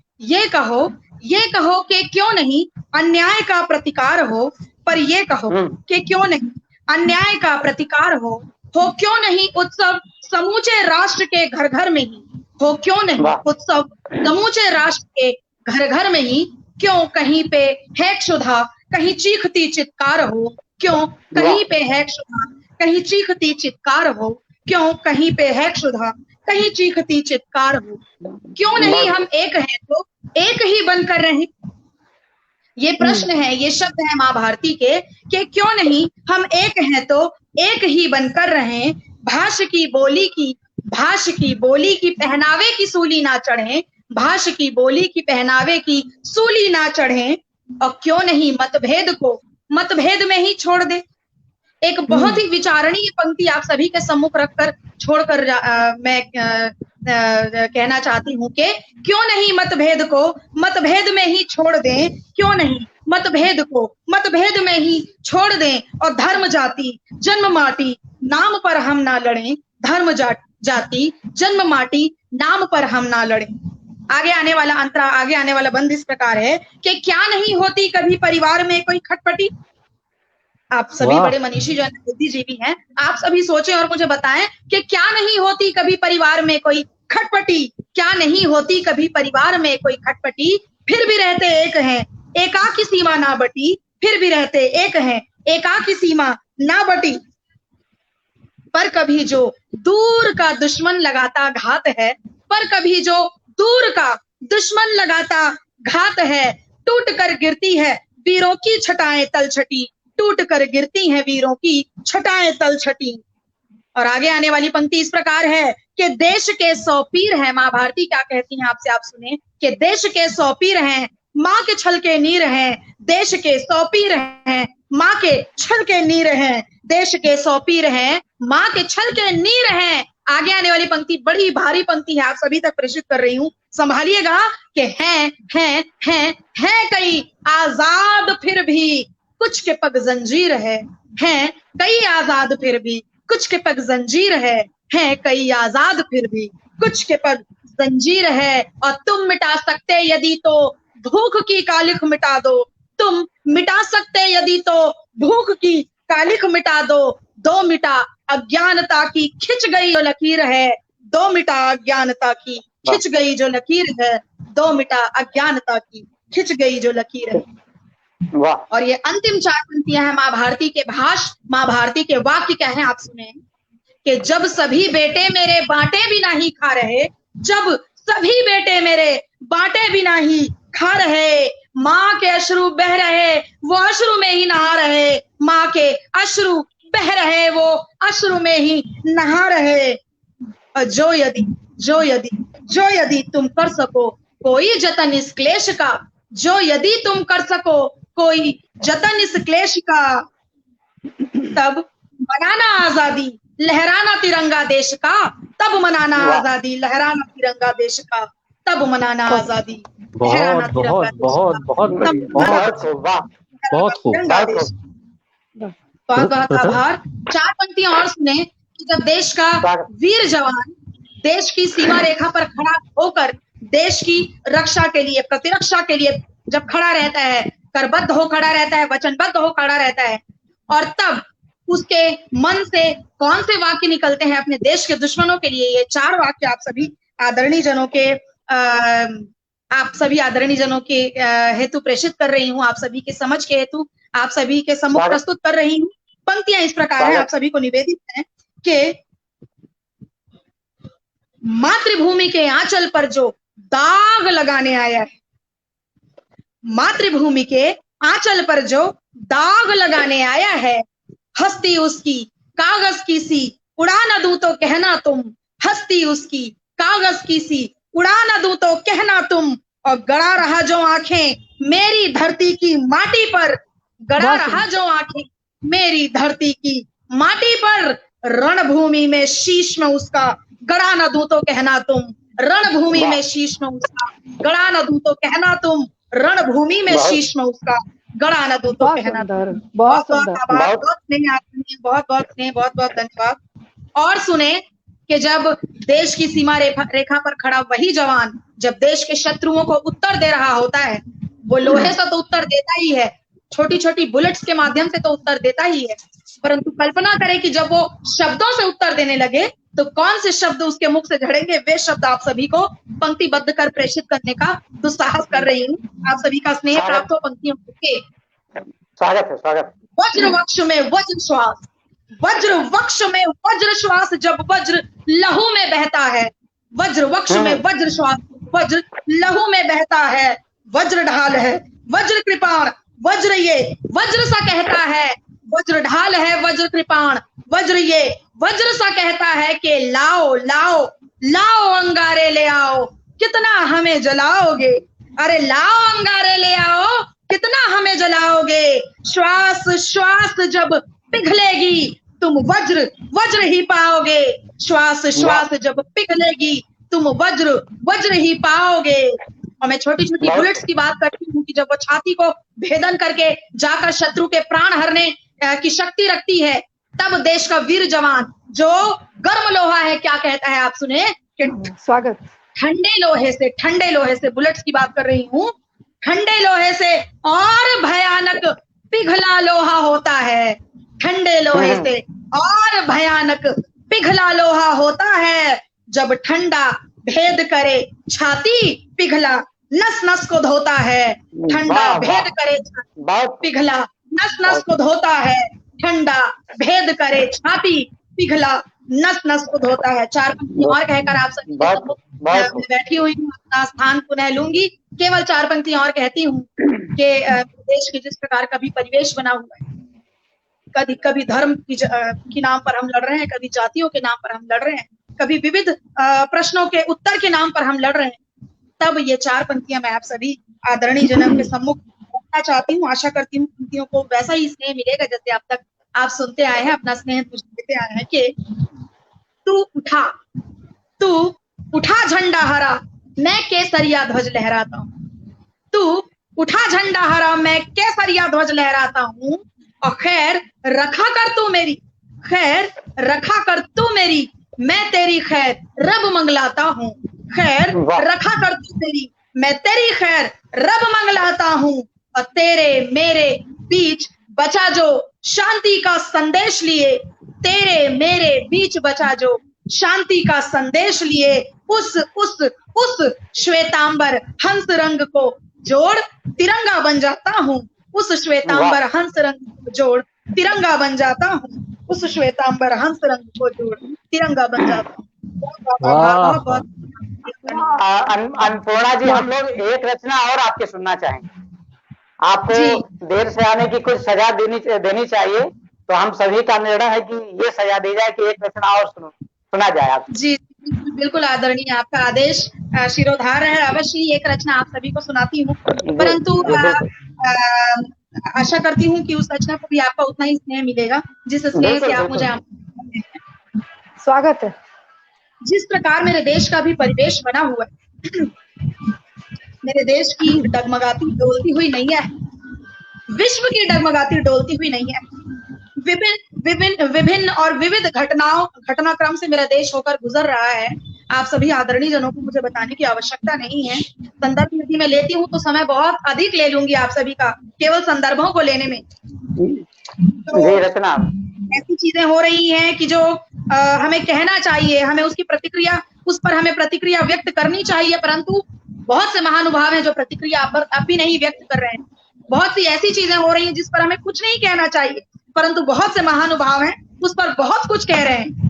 कि क्यों नहीं अन्याय का प्रतिकार हो, पर ये कहो कि क्यों नहीं अन्याय का प्रतिकार हो क्यों नहीं उत्सव समूचे राष्ट्र के घर घर में ही, हो क्यों नहीं उत्सव समूचे राष्ट्र के घर घर में ही, क्यों कहीं पे है क्षुधा कहीं चीखती चित्कार हो, क्यों कहीं पे है क्षुधा कहीं चीखती चित्कार हो, क्यों कहीं पे है क्षुधा कहीं चीखती चित्कार हो, क्यों नहीं हम एक हैं तो एक ही बनकर रहें। ये प्रश्न है, ये शब्द है माँ भारती के, कि क्यों नहीं हम एक हैं तो एक ही बनकर रहें, भाषा की बोली की पहनावे की सूली ना चढ़े, भाषा की बोली की पहनावे की सूली ना चढ़े, और क्यों नहीं मतभेद में ही छोड़ दे। एक बहुत ही विचारणीय पंक्ति आप सभी के सम्मुख रखकर छोड़कर मैं कहना चाहती हूँ कि क्यों नहीं मतभेद में ही छोड़ दें, क्यों नहीं मतभेद में ही छोड़ दें, और धर्म जाति जन्म माटी नाम पर हम ना लड़ें, धर्म जाति जन्म माटी नाम पर हम ना लड़ें। आगे आने वाला बंद इस प्रकार है कि क्या नहीं होती कभी परिवार में कोई खटपटी। आप सभी बड़े मनीषी जन बुद्धिजीवी हैं, आप सभी सोचें और मुझे बताएं कि क्या नहीं होती कभी परिवार में कोई खटपटी, क्या नहीं होती कभी परिवार में कोई खटपटी, फिर भी रहते एक हैं एकाकी सीमा ना बटी, फिर भी रहते एक हैं एकाकी सीमा ना बटी, पर कभी जो दूर का दुश्मन लगाता घात है, पर कभी जो दूर का दुश्मन लगाता घात है, टूट कर गिरती है वीरों की छटाएं तलछटी, टूट कर गिरती हैं वीरों की छटाएं तलछटी। और आगे आने वाली पंक्ति इस प्रकार है कि देश के 100 पीर हैं, माँ भारती क्या कहती हैं आपसे आप सुने, कि देश के 100 पीर हैं माँ के छल के नीर हैं, देश के 100 पीर हैं माँ के छल के नीर हैं, देश के 100 पीर हैं माँ के छल के नीर हैं। आगे आने वाली पंक्ति बड़ी भारी पंक्ति है, आप सभी तक प्रेषित कर रही हूँ, संभालिएगा कि हैं कई आजाद फिर भी कुछ के पग जंजीर है, हैं कई आजाद फिर भी कुछ के पग जंजीर है कई आजाद फिर भी कुछ के पग जंजीर है, और तुम मिटा सकते यदि तो भूख की कालिख मिटा दो, तुम मिटा सकते यदि तो भूख की कालिख मिटा दो, दो मिटा अज्ञानता की खिंच गई जो लकीर है, दो मिटा अज्ञानता की खिंच गई जो लकीर है, दो मिटा अज्ञानता की खिंच गई जो लकीर है। और ये अंतिम 4 पंक्तियां हैं माँ भारती के माँ भारती के वाक्य क्या है आप सुने, कि जब सभी बेटे मेरे बांटे भी नहीं खा रहे, जब सभी बेटे मेरे बांटे भी नहीं खा रहे, माँ के अश्रु बह रहे वो अश्रु में ही नहा रहे, माँ के अश्रु बह रहे वो अश्रु में ही नहा रहे, जो यदि तुम कर सको कोई जतन इस क्लेश का, जो यदि तुम कर सको कोई जतन इस क्लेश का, तब मनाना आजादी लहराना तिरंगा देश का, तब मनाना आजादी लहराना तिरंगा देश का, तब मनाना आजादी लहराना तिरंगा देश का। बहुत बहुत आभार। 4 पंक्तियां और सुने कि जब देश का वीर जवान देश की सीमा रेखा पर खड़ा होकर देश की रक्षा के लिए, प्रतिरक्षा के लिए जब खड़ा रहता है, करबद्ध हो खड़ा रहता है, वचनबद्ध हो खड़ा रहता है, और तब उसके मन से कौन से वाक्य निकलते हैं अपने देश के दुश्मनों के लिए, ये 4 वाक्य आप सभी आदरणीय जनों के हेतु प्रेषित कर रही हूँ, आप सभी के समझ के हेतु आप सभी के सम्मुख प्रस्तुत कर रही हूँ। पंक्तियां इस प्रकार है, आप सभी को निवेदित है कि मातृभूमि के आंचल पर जो दाग लगाने आया है, मातृभूमि के आंचल पर जो दाग लगाने आया है, हस्ती उसकी कागज की सी उड़ा न दूं तो कहना तुम, हस्ती उसकी कागज की सी उड़ा न दूं तो कहना तुम, और गड़ा रहा जो आंखें मेरी धरती की माटी पर, गड़ा रहा जो आंखें मेरी धरती की माटी पर, रणभूमि में शीश में उसका गड़ा न दूं तो कहना तुम, रणभूमि में शीश में उसका गड़ा न दूं तो कहना तुम, रणभूमि में शीश में उसका गड़ा न दूं तो कहना तुम। बहुत बहुत आभार, बहुत बहुत धन्यवाद। और सुने कि जब देश की सीमा रेखा पर खड़ा वही जवान जब देश के शत्रुओं को उत्तर दे रहा होता है, वो लोहे से तो उत्तर देता ही है, छोटी छोटी बुलेट्स के माध्यम से तो उत्तर देता ही है, परंतु कल्पना करें कि जब वो शब्दों से उत्तर देने लगे तो कौन से शब्द उसके मुख से झड़ेंगे, वे शब्द आप सभी को पंक्तिबद्ध कर प्रेषित करने का दुस्साहस कर रही हूँ। आप सभी का स्नेह प्राप्त हो पंक्तियों के। स्वागत है, स्वागत। वज्र वक्ष में वज्र श्वास, वज्र वक्ष में वज्र श्वास जब वज्र लहू में बहता है, वज्र वक्ष में वज्र श्वास वज्र लहू में बहता है, वज्र ढाल है वज्र कृपाण, वज्र ये वज्र सा कहता है, वज्र ढाल है वज्र कृपाण, वज्र ये वज्र सा कहता है कि लाओ लाओ लाओ अंगारे ले आओ, कितना हमें जलाओगे, अरे लाओ अंगारे ले आओ, कितना हमें जलाओगे, श्वास श्वास जब पिघलेगी तुम वज्र वज्र ही पाओगे, श्वास श्वास जब पिघलेगी तुम वज्र वज्र ही पाओगे। और मैं छोटी छोटी बुलेट्स की बात करती हूँ कि जब वो छाती को भेदन करके जाकर शत्रु के प्राण हरने की शक्ति रखती है, तब देश का वीर जवान जो गर्म लोहा है क्या कहता है, आप सुने कि स्वागत। ठंडे लोहे से बुलेट्स की बात कर रही हूँ, ठंडे लोहे से और भयानक पिघला लोहा होता है, ठंडे लोहे से और भयानक पिघला लोहा होता है, जब ठंडा भेद करे छाती पिघला नस नस को धोता है, ठंडा भेद करे पिघला नस नस को धोता है, ठंडा भेद करे छाती पिघला नस नस को धोता है। 4 पंक्ति और कहकर आप सभी बैठी हुई हूँ, अपना स्थान पुनः लूंगी। केवल 4 पंक्ति और कहती हूँ कि देश के जिस प्रकार का भी परिवेश बना हुआ है, कभी धर्म की नाम पर हम लड़ रहे हैं, कभी जातियों के नाम पर हम लड़ रहे हैं, कभी विविध प्रश्नों के उत्तर के नाम पर हम लड़ रहे हैं, तब ये 4 पंक्तियां मैं आप सभी आदरणीय जनों के सम्मुख रखना चाहती हूँ। आशा करती हूँ पंक्तियों को वैसा ही स्नेह मिलेगा जैसे अब तक आप सुनते आए हैं, अपना स्नेह देते आए हैं कि तू उठा झंडा हरा मैं केसरिया ध्वज लहराता हूँ, तू उठा झंडा हरा मैं केसरिया ध्वज लहराता हूँ, और खैर रखा कर तू मेरी, खैर रखा कर तू मेरी, मैं तेरी खैर रब मंगलाता हूँ, खैर रखा कर तू मेरी, मैं तेरी खैर रब मंगलाता हूँ, और तेरे मेरे बीच बचा जो शांति का संदेश लिए, तेरे मेरे बीच बचा जो शांति का संदेश लिए, उस श्वेतांबर हंस रंग को जोड़ तिरंगा बन जाता हूँ, उस श्वेतांबर हंस रंग को जोड़ तिरंगा बन जाता हूँ, उस श्वेतांबर हंस रंग को जोड़ तिरंगा बन जाता हूँ। बहुत अन्नपूर्णा जी, हम लोग एक रचना और आपके सुनना चाहेंगे। आपको देर से आने की कुछ सजा देनी चाहिए, तो हम सभी का निर्णय है कि ये सजा दी जाए कि एक रचना और सुना जाए आप। जी बिल्कुल आदरणीय, आपका आदेश शिरोधार्य है, अवश्य ही एक रचना आप सभी को सुनाती हूँ, परंतु आशा करती हूँ कि उस रचना को भी आपका उतना ही स्नेह मिलेगा जिस स्नेह से आप मुझे स्वागत है। जिस प्रकार मेरे देश का भी परिवेश बना हुआ है, मेरे देश की डगमगाती डोलती हुई नैया है, विश्व की डगमगाती डोलती हुई नैया है, विभिन्न और विविध घटनाक्रम से मेरा देश होकर गुजर रहा है। आप सभी आदरणीय जनों को मुझे बताने की आवश्यकता नहीं है। संदर्भ यदि मैं लेती हूँ तो समय बहुत अधिक ले लूंगी आप सभी का, केवल संदर्भों को लेने में। जी रचना, ऐसी चीजें हो रही हैं कि जो हमें कहना चाहिए, हमें उसकी प्रतिक्रिया, उस पर हमें प्रतिक्रिया व्यक्त करनी चाहिए, परंतु बहुत से महानुभाव हैं जो प्रतिक्रिया अब भी नहीं व्यक्त कर रहे हैं। बहुत सी ऐसी चीजें हो रही हैं जिस पर हमें कुछ नहीं कहना चाहिए, परंतु बहुत से महानुभाव हैं उस पर बहुत कुछ कह रहे हैं।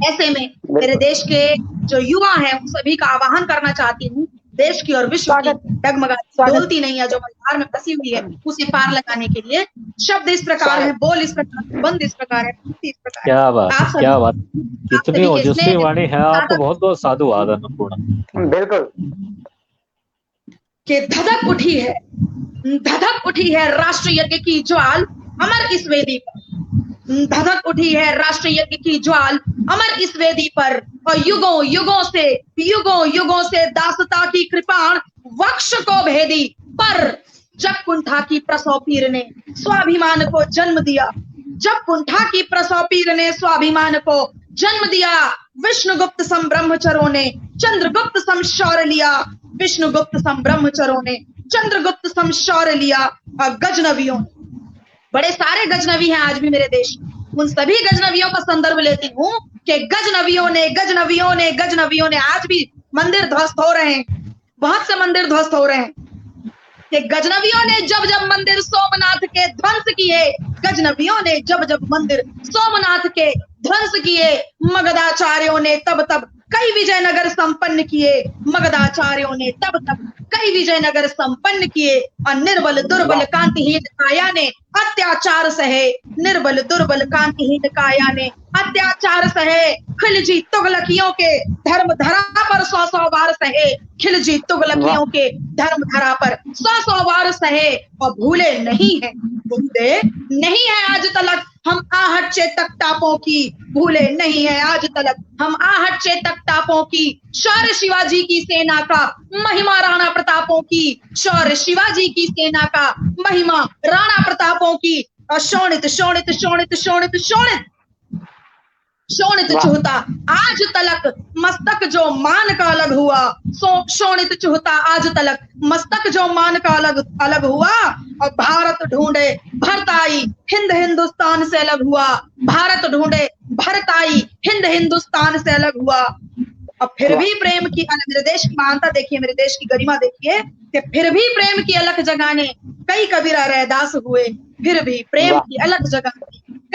ऐसे में मेरे देश के जो युवा हैं उन सभी का आह्वान करना चाहती हूँ, देश की और विश्व की डगमगाती डोलती नहीं है जो मझधार में फंसी हुई है, उसे पार लगाने के लिए शब्द इस प्रकार है, बोल इस प्रकार, बंद इस प्रकार है, इस प्रकार। क्या बात, क्या बात, कितनी ओजस्वी वाणी है आपको। बहुत बहुत साधुवाद अन्नपूर्णा। बिल्कुल कि धधक उठी है राष्ट्र यज्ञ की ज्वाल अमर इस वेदी पर, धधक उठी है राष्ट्र यज्ञ की ज्वाल अमर इस वेदी पर, और युगों युगों से दासता की कृपाण वक्ष को भेदी, पर जब कुंठा की प्रसव पीर ने स्वाभिमान को जन्म दिया, जब कुंठा की प्रसव पीर ने स्वाभिमान को जन्म दिया, विष्णुगुप्त संब्रह्मचरों ने चंद्रगुप्त संशौर्य लिया, विष्णुगुप्त संब्रह्मचरों ने चंद्रगुप्त संशौर्य लिया। और गजनवियों, बड़े सारे गजनवी हैं आज भी मेरे देश, उन सभी गजनवियों का संदर्भ लेती हूँ कि गजनवियों ने आज भी मंदिर ध्वस्त हो रहे हैं, बहुत से मंदिर ध्वस्त हो रहे हैं। कि गजनवियों ने जब जब मंदिर सोमनाथ के ध्वंस किए, गजनवियों ने जब जब मंदिर सोमनाथ के ध्वंस किए, मगधाचार्यों ने तब तब कई विजयनगर संपन्न किए, मगधाचार्यों ने तब तब कई विजयनगर संपन्न किए, और निर्बल दुर्बल कांतिहीन काया ने अत्याचार सहे, निर्बल दुर्बल कांतिहीन काया ने अत्याचार सहे, खिलजी तुगलकियों के धर्म धरा पर 100 बार सहे, खिलजी तुगलकियों के धर्म धरा पर 100 बार सहे, और भूले नहीं है आज तलक हम आहट चेतक टापों की, भूले नहीं है आज तलक हम आहट चेतक टापों की, शौर्य शिवाजी की सेना का महिमा राणा प्रतापों की, शौर्य शिवाजी की सेना का महिमा राणा प्रतापों की, और शोणित शोणित शोणित शोणित शोणित शोणित चूहता आज तलक मस्तक जो मान का अलग हुआ, शोणित चूहता आज तलक मस्तक जो मान का अलग हुआ, और भारत ढूंढे भरताई हिंद हिंदुस्तान से अलग हुआ, भारत ढूंढे भरताई हिंद हिंदुस्तान से अलग हुआ। और फिर भी प्रेम की मेरे देश की महानता देखिए, मेरे देश की गरिमा देखिए, कि फिर भी प्रेम की अलख जगाने कई कबीरा रैदास हुए, फिर भी प्रेम की अलख जगाने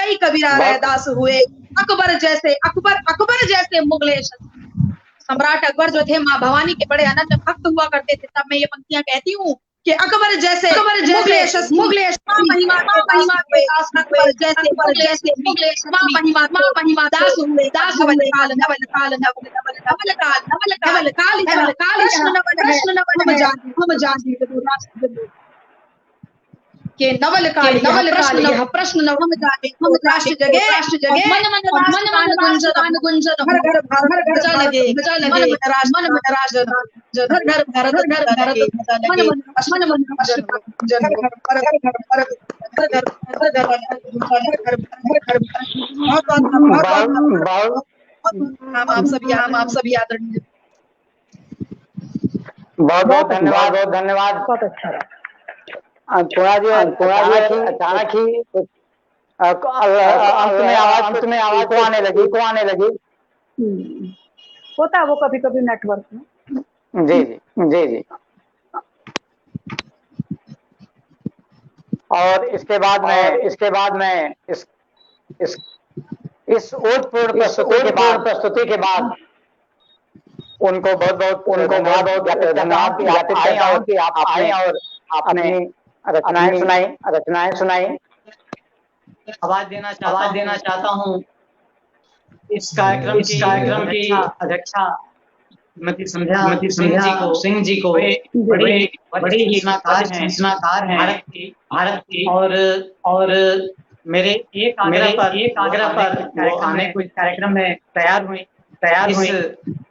कई कबीरा रैदास हुए। अकबर जैसे मुगले सम्राट अकबर जो थे माँ भवानी के बड़े अनन्य भक्त हुआ करते थे, तब मैं ये पंक्तियां कहती हूँ कि अकबर जैसे मुगले महिमा दास हुए, के नवल काल प्रश्न नवम जागे हम राष्ट्र जगे मन गुंजन हर घर भारत लगे मन राज घर घर भारत हम आप सभी आदरणीय बहुत धन्यवाद। बहुत अच्छा रहा। अचानक ही अंत में आवाज को आने लगी। होता है वो कभी कभी नेटवर्क में। जी। और इसके बाद में इस ओतपूर्ण प्रस्तुति के बाद उनको बहुत धन्यवाद कि आप आए और आपने रचनाएं सुनाई। आवाज देना चाहता हूँ इस कार्यक्रम की अध्यक्षा श्रीमती संध्या सिंह जी को, बड़ी ही रचनाकार हैं भारत की, और मेरे एक आग्रह पर वो आने कुछ कार्यक्रम में तैयार हुई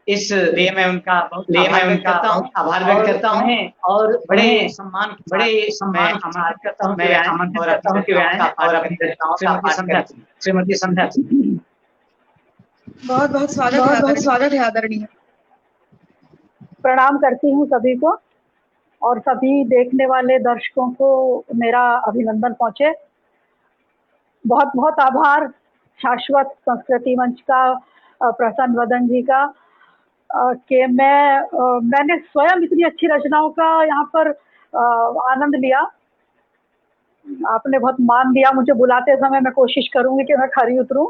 इस लिए मैं उनका आभार व्यक्त करता हूँ और बड़े सम्मान आमंत्रित करता हूँ कि वे आएं और अपनी रचनाओं का पाठ करें। श्रीमती संध्या। बहुत बहुत स्वागत है आदरणीय। प्रणाम करती हूँ सभी को और सभी देखने वाले दर्शकों को मेरा अभिनंदन पहुंचे। बहुत बहुत आभार शाश्वत संस्कृति मंच का, प्रसन्न वदन जी का, कि मैंने स्वयं इतनी अच्छी रचनाओं का यहाँ पर आनंद लिया। आपने बहुत मान दिया मुझे, बुलाते समय मैं कोशिश करूंगी कि मैं खरी उतरूं।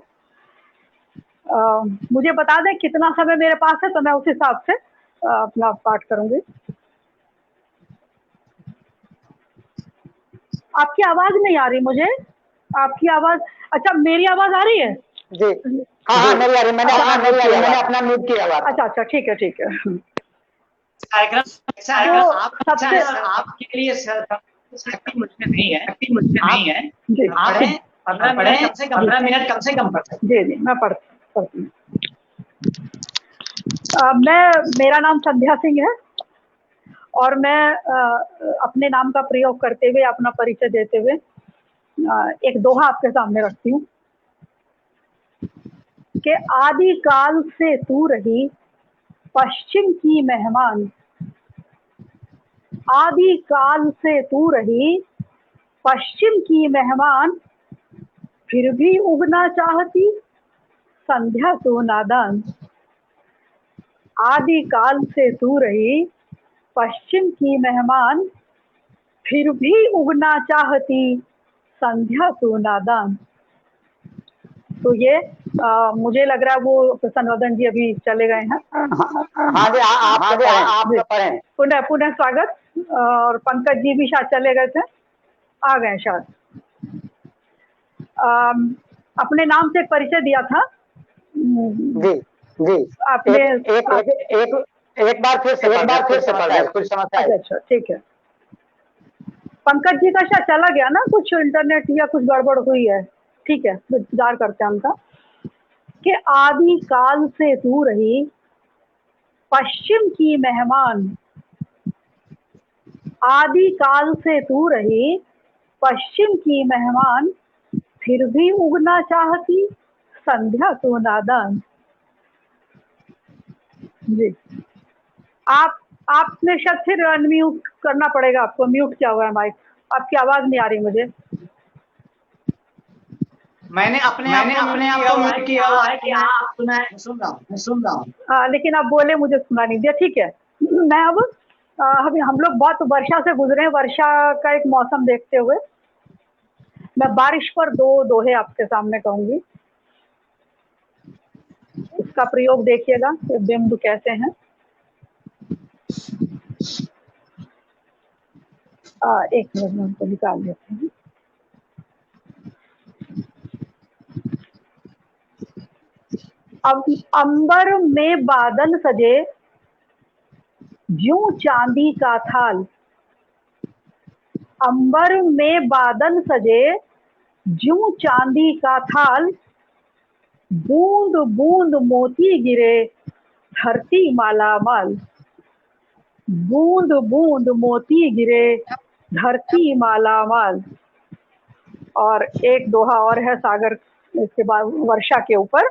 मुझे बता दें कितना समय मेरे पास है तो मैं उस हिसाब से अपना पाठ करूंगी। आपकी आवाज नहीं आ रही मुझे, आपकी आवाज, अच्छा मेरी आवाज आ रही है? जी हाँ मेरी आ रही, मैंने अपना म्यूट किया हुआ। अच्छा ठीक है आपके लिए शक्ति मुझमें नहीं है जी। आप पढ़ें कम से कम 15 मिनट कम से कम पढ़ें। जी मैं पढ़ती हूँ। मेरा नाम संध्या सिंह है और मैं अपने नाम का प्रयोग करते हुए, अपना परिचय देते हुए एक दोहा आपके सामने रखती हूँ कि आदि काल से तू रही पश्चिम की मेहमान, आदि काल से तू रही पश्चिम की मेहमान, फिर भी उगना चाहती संध्या तो नादान। आदि काल से तू रही पश्चिम की मेहमान, फिर भी उगना चाहती संध्या तो नादान। तो ये मुझे लग रहा है वो प्रसन्न वदन जी अभी चले गए हैं। हाँ जी आप पढ़ें। पुनः स्वागत। और पंकज जी भी शायद चले गए थे, आ गए शायद। अपने नाम से एक परिचय दिया था। जी आपने एक बार फिर से पढ़ दें, कुछ समस्या है। अच्छा ठीक है। पंकज जी का शायद चला गया ना, कुछ इंटरनेट या कुछ गड़बड़ हुई है। ठीक है, इंतजार करते हैं उनका। कि आदि काल से तू रही पश्चिम की मेहमान, आदि काल से तू रही पश्चिम की मेहमान, फिर भी उगना चाहती संध्या तो नादान। जी आपने शायद फिर अनम्यूट करना पड़ेगा आपको, म्यूट किया हुआ है माइक, आपकी आवाज नहीं आ रही मुझे। मैंने अपने आप को म्यूट किया हुआ है कि आप सुन रहा हूँ। लेकिन आप बोले मुझे सुना नहीं दिया। ठीक है, मैं अब हम लोग बहुत वर्षा से गुजरे हैं, वर्षा का एक मौसम देखते हुए मैं बारिश पर दो दोहे आपके सामने कहूंगी। उसका प्रयोग देखिएगा कि बिंब कैसे हैं। एक मिनट में उनको निकाल देते हैं। अब अंबर में बादल सजे ज्यों चांदी का थाल, अंबर में बादल सजे ज्यों चांदी का थाल, बूंद बूंद मोती गिरे धरती माला माल, बूंद बूंद मोती गिरे धरती माला माल। और एक दोहा और है सागर, इसके बाद वर्षा के ऊपर,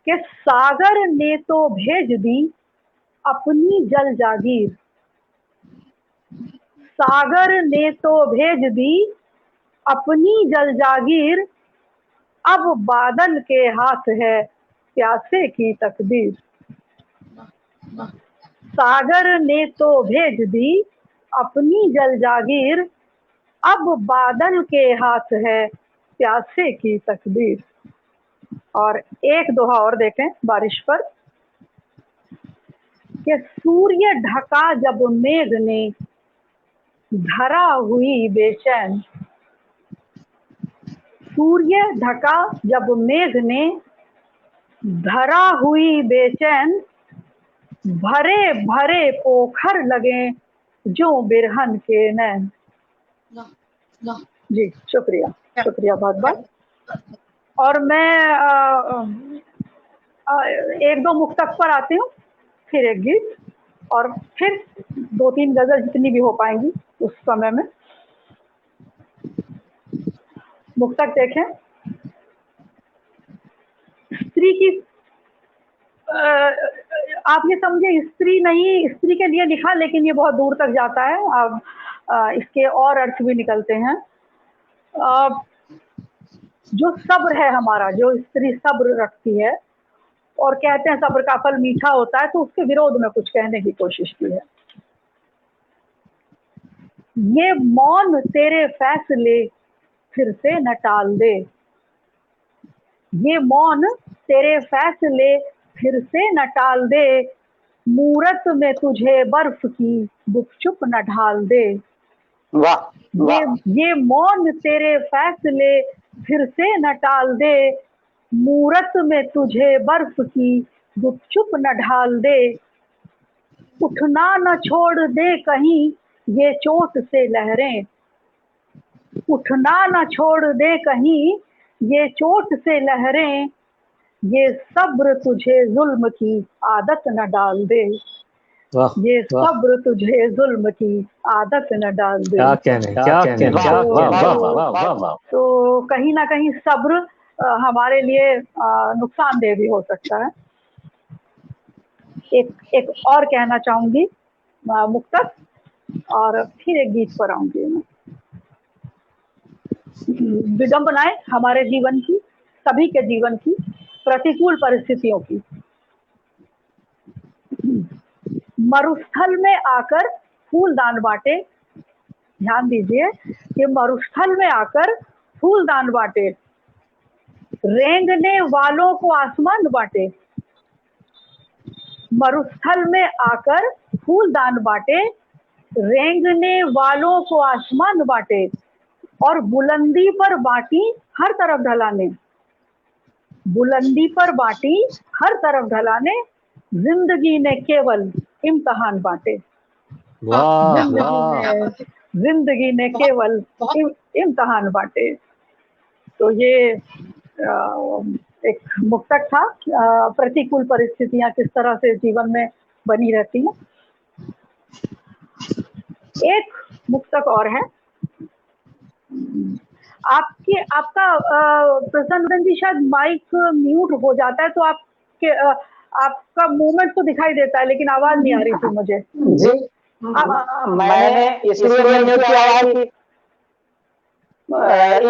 कि सागर ने तो भेज दी अपनी जल जागीर, सागर ने तो भेज दी अपनी जल जागीर, अब बादल के हाथ है प्यासे की तकदीर। सागर ने तो भेज दी अपनी जल जागीर, अब बादल के हाथ है प्यासे की तकदीर। और एक दोहा और देखें बारिश पर, कि सूर्य ढका जब मेघ ने धरा हुई बेचैन, सूर्य ढका जब मेघ ने धरा हुई बेचैन, भरे भरे पोखर लगे जो बिरहन के नैन। जी शुक्रिया बहुत बहुत। और मैं एक दो मुक्तक पर आती हूँ, फिर एक गीत, और फिर 2-3 गजल जितनी भी हो पाएंगी उस समय में। मुक्तक देखें। स्त्री की, आप ये समझे स्त्री नहीं, स्त्री के लिए लिखा, लेकिन ये बहुत दूर तक जाता है। अब इसके और अर्थ भी निकलते हैं। जो सब्र है हमारा, जो स्त्री सब्र रखती है और कहते हैं सब्र का फल मीठा होता है, तो उसके विरोध में कुछ कहने की कोशिश की है। ये मौन तेरे फैसले फिर से न टाल दे, ये मौन तेरे फैसले फिर से न टाल दे, मूरत में तुझे बर्फ की गुपचुप न ढाल दे। वाह ये मौन तेरे फैसले फिर से न टाल दे, मूरत में तुझे बर्फ की गुपचुप न ढाल दे। उठना न छोड़ दे कहीं ये चोट से लहरें, उठना न छोड़ दे कहीं ये चोट से लहरें, ये सब्र तुझे जुल्म की आदत न डाल दे, ये सब्र तुझे जुल्म की आदत न डाल दे। क्या कहने। तो कहीं ना कहीं सब्र हमारे लिए नुकसानदेह भी हो सकता है। एक और कहना चाहूंगी मुक्तक, और फिर एक गीत पर आऊंगी मैं। विडंबनाएं हमारे जीवन की, सभी के जीवन की, प्रतिकूल परिस्थितियों की। मरुस्थल में आकर फूलदान बांटे, ध्यान दीजिए कि मरुस्थल में आकर फूलदान बांटे, रेंगने वालों को आसमान बांटे। मरुस्थल में आकर फूलदान बांटे, रेंगने वालों को आसमान बांटे, और बुलंदी पर बांटी हर तरफ ढलाने, बुलंदी पर बांटी हर तरफ ढलाने, जिंदगी ने केवल इम्तिहान बांटे। जिंदगी ने केवल इम्तिहान बांटे। तो ये एक मुक्तक था, प्रतिकूल परिस्थितियां किस तरह से जीवन में बनी रहती हैं। एक मुक्तक और है आपका प्रसन्न जी, शायद माइक म्यूट हो जाता है, तो आपका मूवमेंट तो दिखाई देता है, लेकिन आवाज नहीं आ रही थी मुझे जी। मैंने इसलिए म्यूट किया कि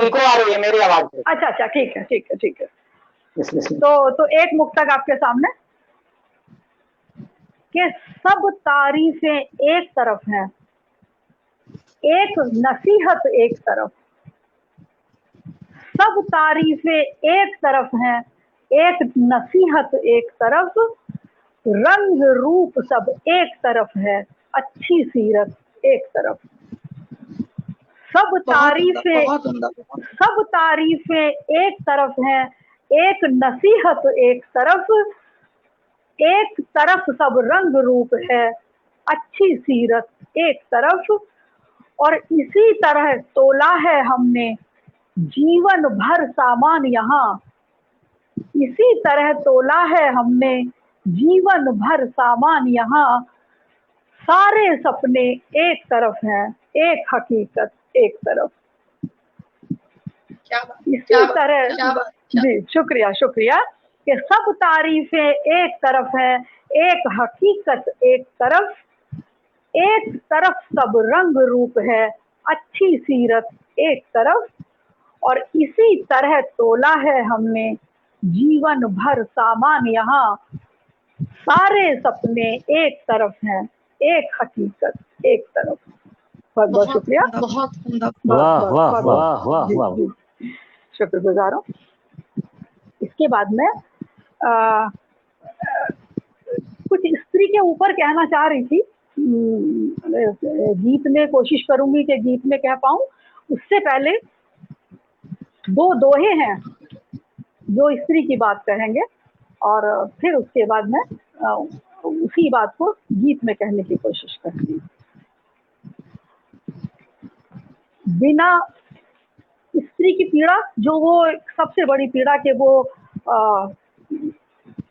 इको आ रही है मेरी आवाज। अच्छा, ठीक है। तो एक मुक्तक आपके सामने कि सब तारीफें एक तरफ हैं, एक नसीहत एक तरफ, सब तारीफें एक तरफ हैं, एक नसीहत एक तरफ, रंग रूप सब एक तरफ है, अच्छी सीरत एक तरफ। सब तारीफें एक तरफ हैं, एक नसीहत एक तरफ सब रंग रूप है, अच्छी सीरत एक तरफ। और इसी तरह तोला है हमने जीवन भर सामान यहाँ, इसी तरह तोला है हमने जीवन भर सामान यहाँ, सारे सपने एक तरफ हैं, एक हकीकत एक तरफ। इसी तरह जी, शुक्रिया कि सब तारीफें एक तरफ हैं, एक हकीकत एक तरफ सब रंग रूप है, अच्छी सीरत एक तरफ। और इसी तरह तोला है हमने जीवन भर सामान यहाँ, सारे सपने एक तरफ हैं, एक हकीकत एक तरफ। बहुत शुक्रिया। वाह, शुक्रगुजार हूँ। इसके बाद में कुछ स्त्री के ऊपर कहना चाह रही थी, गीत में कोशिश करूंगी कि गीत में कह पाऊं। उससे पहले दो दोहे हैं जो स्त्री की बात कहेंगे, और फिर उसके बाद में उसी बात को गीत में कहने की कोशिश करूंगी। बिना स्त्री की पीड़ा, जो वो सबसे बड़ी पीड़ा के वो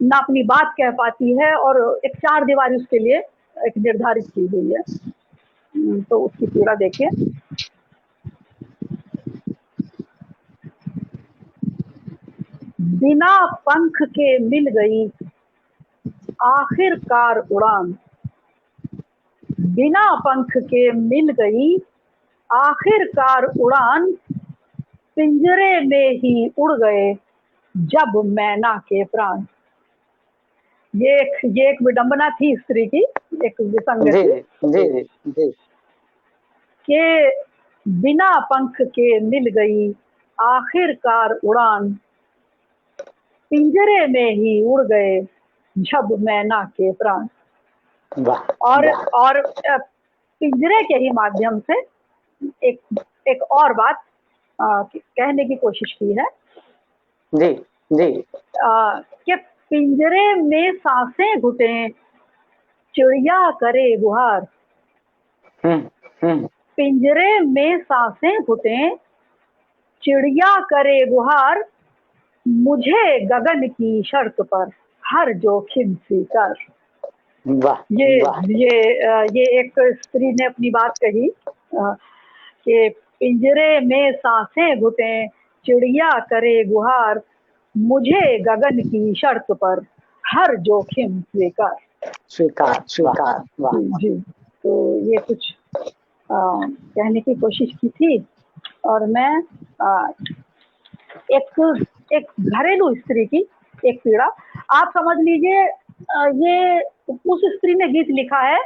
ना अपनी बात कह पाती है, और एक चार दीवारी उसके लिए एक निर्धारित की गई है। तो उसकी पीड़ा देखिए। बिना पंख के मिल गई आखिरकार उड़ान, बिना पंख के मिल गई आखिरकार उड़ान, पिंजरे में ही उड़ गए जब मैना के प्राण। ये एक विडंबना थी स्त्री की, एक विसंगति जी जी जी कि बिना पंख के मिल गई आखिरकार उड़ान, पिंजरे में ही उड़ गए जब मैना के प्राण। और पिंजरे के ही माध्यम से एक और बात कहने की कोशिश की है जी जी कि पिंजरे में सांसें घुटे चिड़िया करे गुहार, पिंजरे में सांसें घुटे चिड़िया करे गुहार, मुझे गगन की शर्त पर हर जोखिम स्वीकार। ये एक स्त्री ने अपनी बात कही कि पिंजरे में सांसें घुटे चिड़िया करे गुहार, मुझे गगन की शर्त पर हर जोखिम स्वीकार। स्वीकार स्वीकार। जी, तो ये कुछ कहने की कोशिश की थी। और मैं एक घरेलू स्त्री की एक पीड़ा, आप समझ लीजिए, ये उस स्त्री ने गीत लिखा है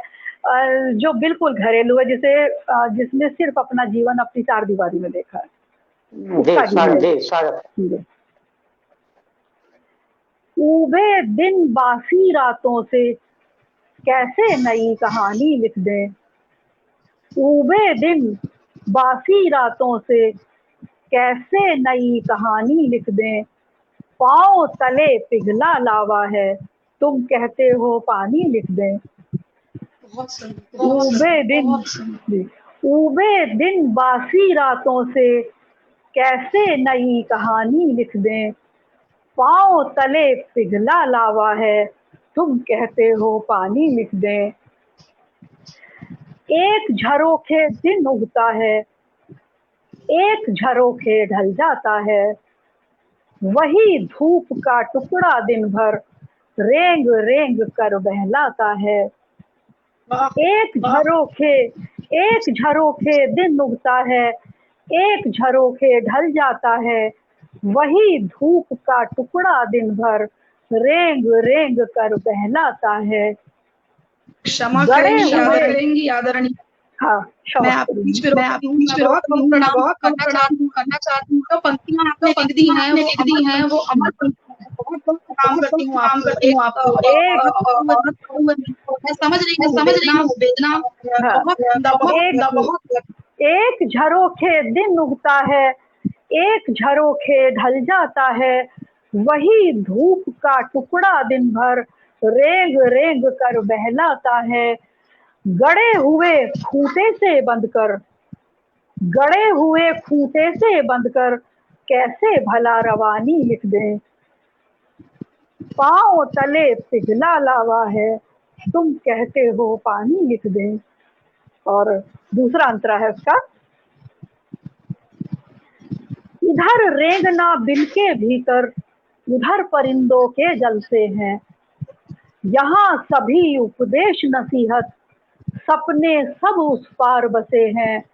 जो बिल्कुल घरेलू है, जिसने सिर्फ अपना जीवन अपनी चार दीवारी में देखा है। ऊबे दिन बासी रातों से कैसे नई कहानी लिख दें, ऊबे दिन बासी रातों से कैसे नई कहानी लिख दें, पाँव तले पिघला लावा है तुम कहते हो पानी लिख दें। ऊबे दिन बासी रातों से कैसे नई कहानी लिख दें, पाँव तले पिघला लावा है तुम कहते हो पानी लिख दें। एक झरोखे दिन उगता है, एक झरोखे ढल जाता है, वही धूप का टुकड़ा दिन भर रेंग रेंग कर बहलाता है। एक झरोखे दिन उगता है, एक झरोखे ढल जाता है, वही धूप का टुकड़ा दिन भर रेंग रेंग कर बहलाता है। क्षमा करेंगी आदरणीय, हाँ, मैं आपके बीच में बहुत करना चाहती हूँ। तो पंक्तियां आपने लिख दी हैं, वो अमर काम करती हूँ आपको। मैं समझ रही हूँ वेदना बहुत। एक झरोखे दिन उगता है, एक झरोखे ढल जाता है, वही धूप का टुकड़ा दिन भर रेंग रेंग कर बहलाता है। गड़े हुए खूंटे से बंधकर कैसे भला रवानी लिख दें, पाँव तले पिघला लावा है तुम कहते हो पानी लिख दें। और दूसरा अंतरा है उसका, इधर रेंगना बिल के भीतर उधर परिंदों के जलसे हैं, यहाँ सभी उपदेश नसीहत सपने सब उस पार बसे हैं।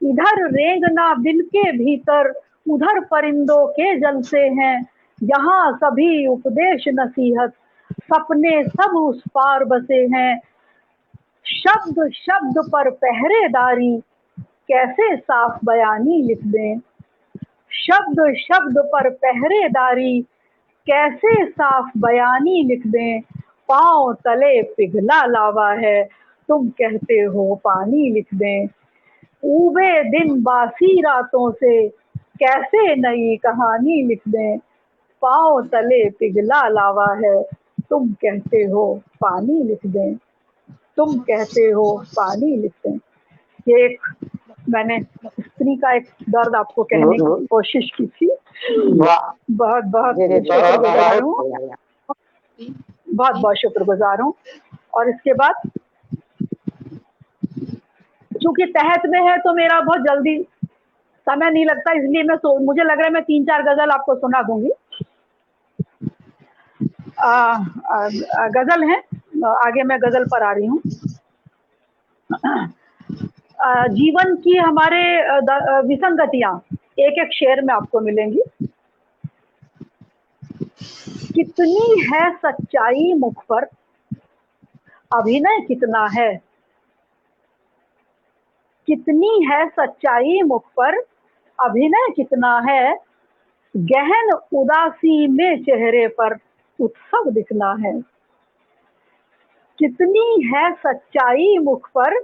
इधर रेंगना बिल के भीतर उधर परिंदों के जलसे हैं, यहाँ सभी उपदेश नसीहत सपने सब उस पार बसे हैं। शब्द शब्द पर पहरेदारी कैसे साफ बयानी लिख दें, शब्द शब्द पर पहरेदारी कैसे साफ बयानी लिख दें, पाँव तले पिघला लावा है तुम कहते हो पानी लिख दें। ऊबे दिन बासी रातों से कैसे नई कहानी लिख दें, पाँव तले पिघला लावा है तुम कहते हो पानी लिख दें, तुम कहते हो पानी लिख दें। ये एक मैंने स्त्री का एक दर्द आपको कहने की कोशिश की थी। बहुत बहुत बहुत शुक्रगुजार हूँ। और इसके बाद चूंकि तहत में है तो मेरा बहुत जल्दी समय नहीं लगता, इसलिए मुझे लग रहा है मैं 3-4 गजल आपको सुना दूंगी। गजल है, आगे मैं गजल पर आ रही हूँ। जीवन की हमारे विसंगतियां एक एक शेर में आपको मिलेंगी। कितनी है सच्चाई मुख पर, अभिनय कितना है। कितनी है सच्चाई मुख पर, अभिनय कितना है। गहन उदासी में चेहरे पर उत्सव दिखना है। कितनी है सच्चाई मुख पर,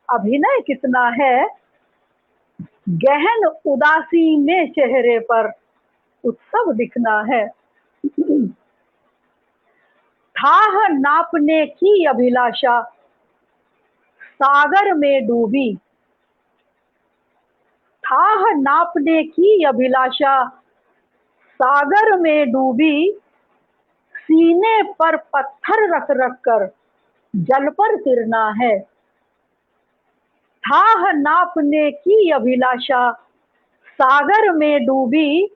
अभिनय कितना है। गहन उदासी में चेहरे पर उत्सव दिखना है। थाह नापने की अभिलाषा सागर में डूबी। थाह नापने की अभिलाषा सागर में डूबी। सीने पर पत्थर रख रख कर जल पर तिरना है। थाह नापने की अभिलाषा सागर में डूबी।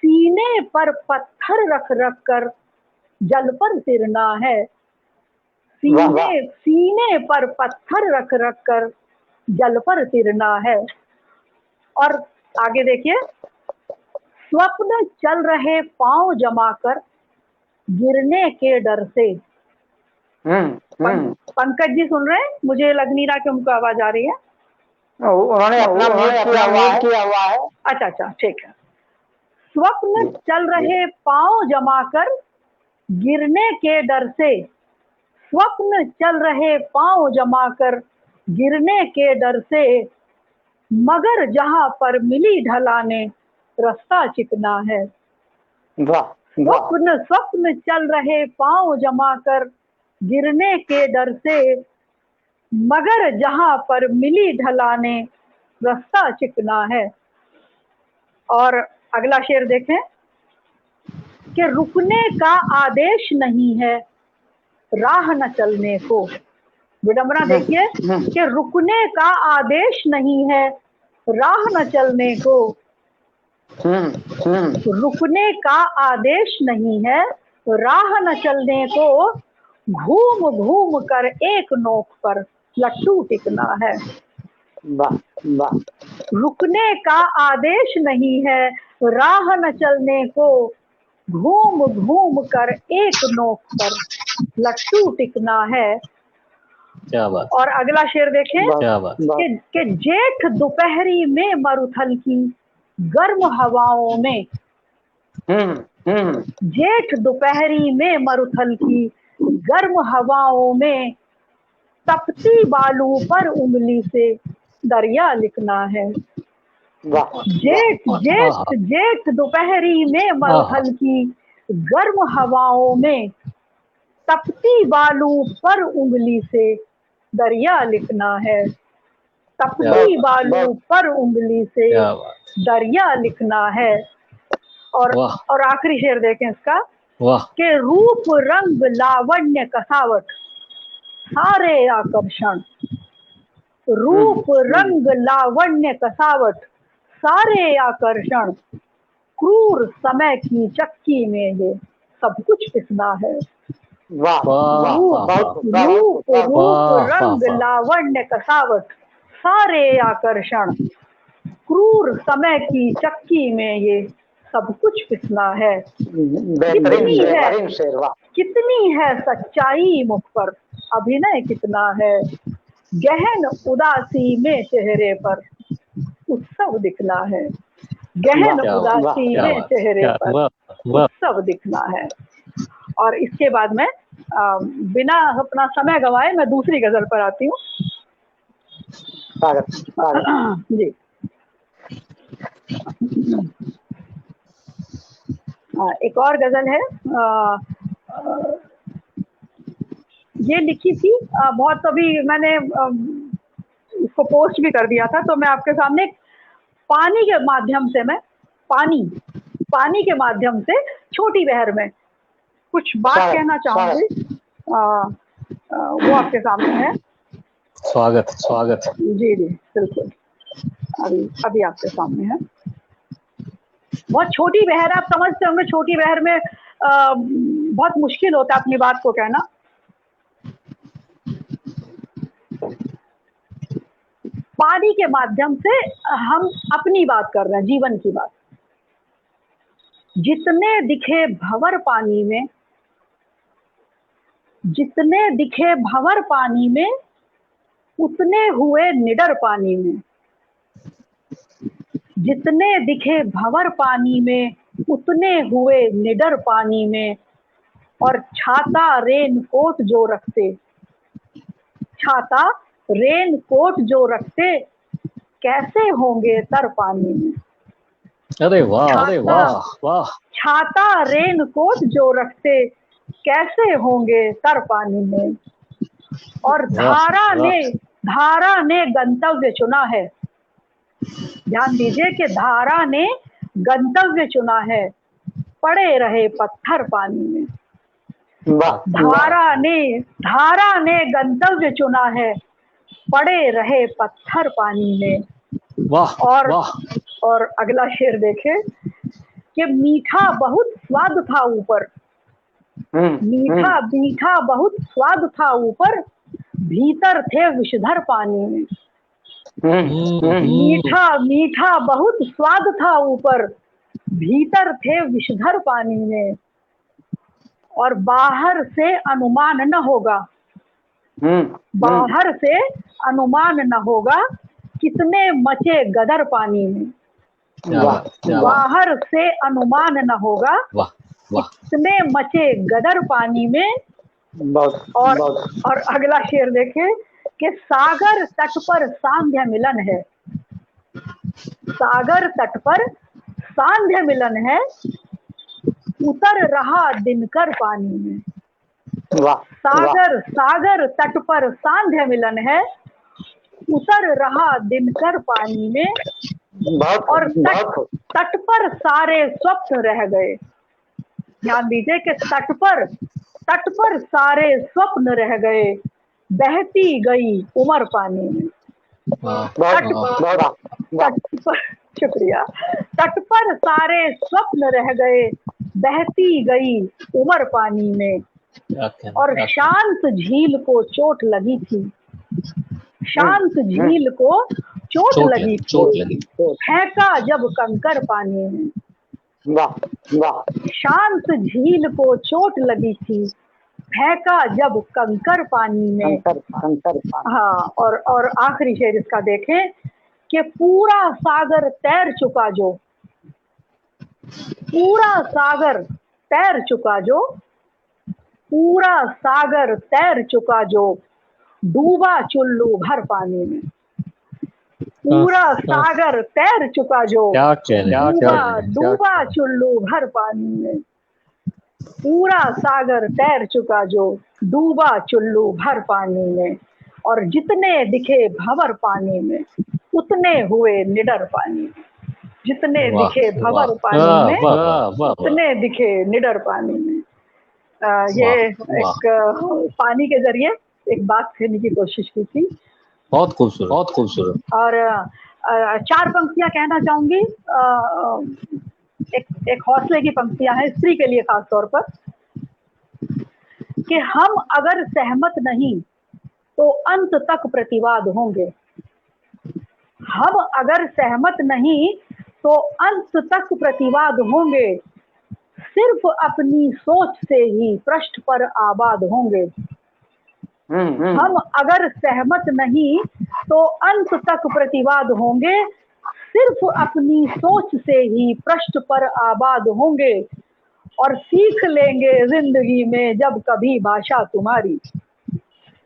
सीने पर पत्थर रख रख कर जल पर तिरना है। सीने पर पत्थर रख रख कर जल पर तिरना है। और आगे देखिए, स्वप्न चल रहे पांव जमाकर गिरने के डर से। पंकज जी सुन रहे हैं? मुझे लग नहीं रहा कि उनको आवाज आ रही है। उन्होंने अपना म्यूट किया हुआ है। अच्छा, ठीक है। स्वप्न चल रहे पांव जमाकर गिरने के डर से। स्वप्न चल रहे पांव जमाकर गिरने के डर से। मगर जहां पर मिली ढलाने रास्ता चिकना है। स्वप्न चल रहे पांव जमाकर गिरने के डर से। मगर जहां पर मिली ढलाने रास्ता चिकना है। और अगला शेर देखें कि रुकने का आदेश नहीं है राह न चलने को। विडंबना देखिए कि रुकने का आदेश नहीं है राह न चलने को। रुकने का आदेश नहीं है राह न चलने को। घूम घूम कर एक नोक पर लट्टू टिकना है। रुकने का आदेश नहीं है राह न चलने को। घूम घूम कर एक नोक पर लट्टू टिकना है। क्या बात। और अगला शेर देखें, क्या बात। कि जेठ दोपहरी में मरुथल की गर्म हवाओं में। जेठ दोपहरी में मरुथल की गर्म हवाओं में। तपती बालू पर उंगली से दरिया लिखना है। जेठ दोपहरी में मरुथल की गर्म हवाओं में। तपती बालू पर उंगली से दरिया लिखना है। तपती बालू पर उंगली से दरिया लिखना है। और आखिरी शेर देखें इसका, कि रूप रंग लावण्य कसावट सारे आकर्षण। रूप रंग लावण्य कसावट सारे आकर्षण। क्रूर समय की चक्की में ये सब कुछ पिसना है। रूप रंग लावण्य कसावट सारे आकर्षण। क्रूर समय की चक्की में ये सब कुछ पिसना है। कितनी है सच्चाई मुख पर, अभिनय कितना है। गहन उदासी में चेहरे पर उत्सव दिखना है। गहन उदासी में चेहरे पर उत्सव दिखना है। और इसके बाद में बिना अपना समय गंवाए मैं दूसरी गजल पर आती हूँ। जी, एक और गजल है। ये लिखी थी बहुत, अभी मैंने इसको पोस्ट भी कर दिया था, तो मैं आपके सामने पानी के माध्यम से, मैं पानी के माध्यम से छोटी बहर में कुछ बात कहना चाहूंगी, वो आपके सामने है। स्वागत स्वागत। जी जी बिल्कुल, अभी आपके सामने है। बहुत छोटी बहर, आप समझते होंगे छोटी बहर में बहुत मुश्किल होता है अपनी बात को कहना। पानी के माध्यम से हम अपनी बात कर रहे हैं, जीवन की बात। जितने दिखे भंवर पानी में, जितने दिखे भंवर पानी में, उतने हुए निडर पानी में। जितने दिखे भंवर पानी में, उतने हुए निडर पानी में। और छाता रेन कोट जो रखते, छाता रेन कोट जो रखते, कैसे होंगे तर पानी में। अरे वाह, अरे वाह वाह। छाता रेन कोट जो रखते, कैसे होंगे तर पानी में। और धारा ने गंतव्य चुना है। ध्यान दीजिए कि धारा ने गंतव्य चुना है, पड़े रहे पत्थर पानी में। धारा ने गंतव्य चुना है, पड़े रहे पत्थर पानी में। वाह वाह। और अगला शेर देखे कि मीठा बहुत स्वाद था ऊपर, मीठा मीठा बहुत स्वाद था ऊपर, भीतर थे विषधर पानी में। मीठा मीठा बहुत स्वाद था ऊपर, भीतर थे विषधर पानी में। और बाहर से अनुमान न होगा, बाहर से अनुमान न होगा, कितने मचे गदर पानी में। बाहर से अनुमान न होगा, कितने मचे गदर पानी में। और अगला शेर देखे कि सागर तट पर सांध्य मिलन है, सागर तट पर सांध्य मिलन है, उतर रहा दिनकर पानी में। सागर तट पर सांध्य मिलन है, उतर रहा दिनकर पानी में। और तट पर सारे स्वप्न रह गए। ध्यान दीजिए कि तट पर सारे स्वप्न रह गए, बहती गई उमर पानी में। शुक्रिया। तट पर सारे स्वप्न रह गए, बहती गई उमर पानी में। और शांत झील को चोट लगी थी, शांत झील को चोट लगी थी, फेंका जब कंकर पानी में। शांत झील को चोट लगी थी, फेंका जब कंकर पानी में। हाँ, और आखिरी शेर इसका देखें कि पूरा सागर तैर चुका जो, पूरा सागर तैर चुका जो, पूरा सागर तैर चुका जो, डूबा चुल्लू भर पानी में। पूरा सागर तैर चुका जो, डूबा चुल्लू भर पानी में। पूरा सागर तैर चुका जो, डूबा चुल्लू भर पानी में। और जितने दिखे भंवर पानी में, उतने हुए निडर पानी में। जितने दिखे भंवर पानी में, उतने दिखे निडर पानी में। ये एक पानी के जरिए एक बात कहने की कोशिश की थी। बहुत खूबसूरत, बहुत खूबसूरत। और 4 पंक्तियां कहना चाहूंगी। एक हौसले की पंक्तियां हैं स्त्री के लिए खास तौर पर, कि हम अगर सहमत नहीं तो अंत तक प्रतिवाद होंगे। हम अगर सहमत नहीं तो अंत तक प्रतिवाद होंगे, सिर्फ अपनी सोच से ही पृष्ठ पर आबाद होंगे। हम अगर सहमत नहीं तो अंत तक प्रतिवाद होंगे, सिर्फ अपनी सोच से ही पृष्ठ पर आबाद होंगे। और सीख लेंगे जिंदगी में जब कभी भाषा तुम्हारी,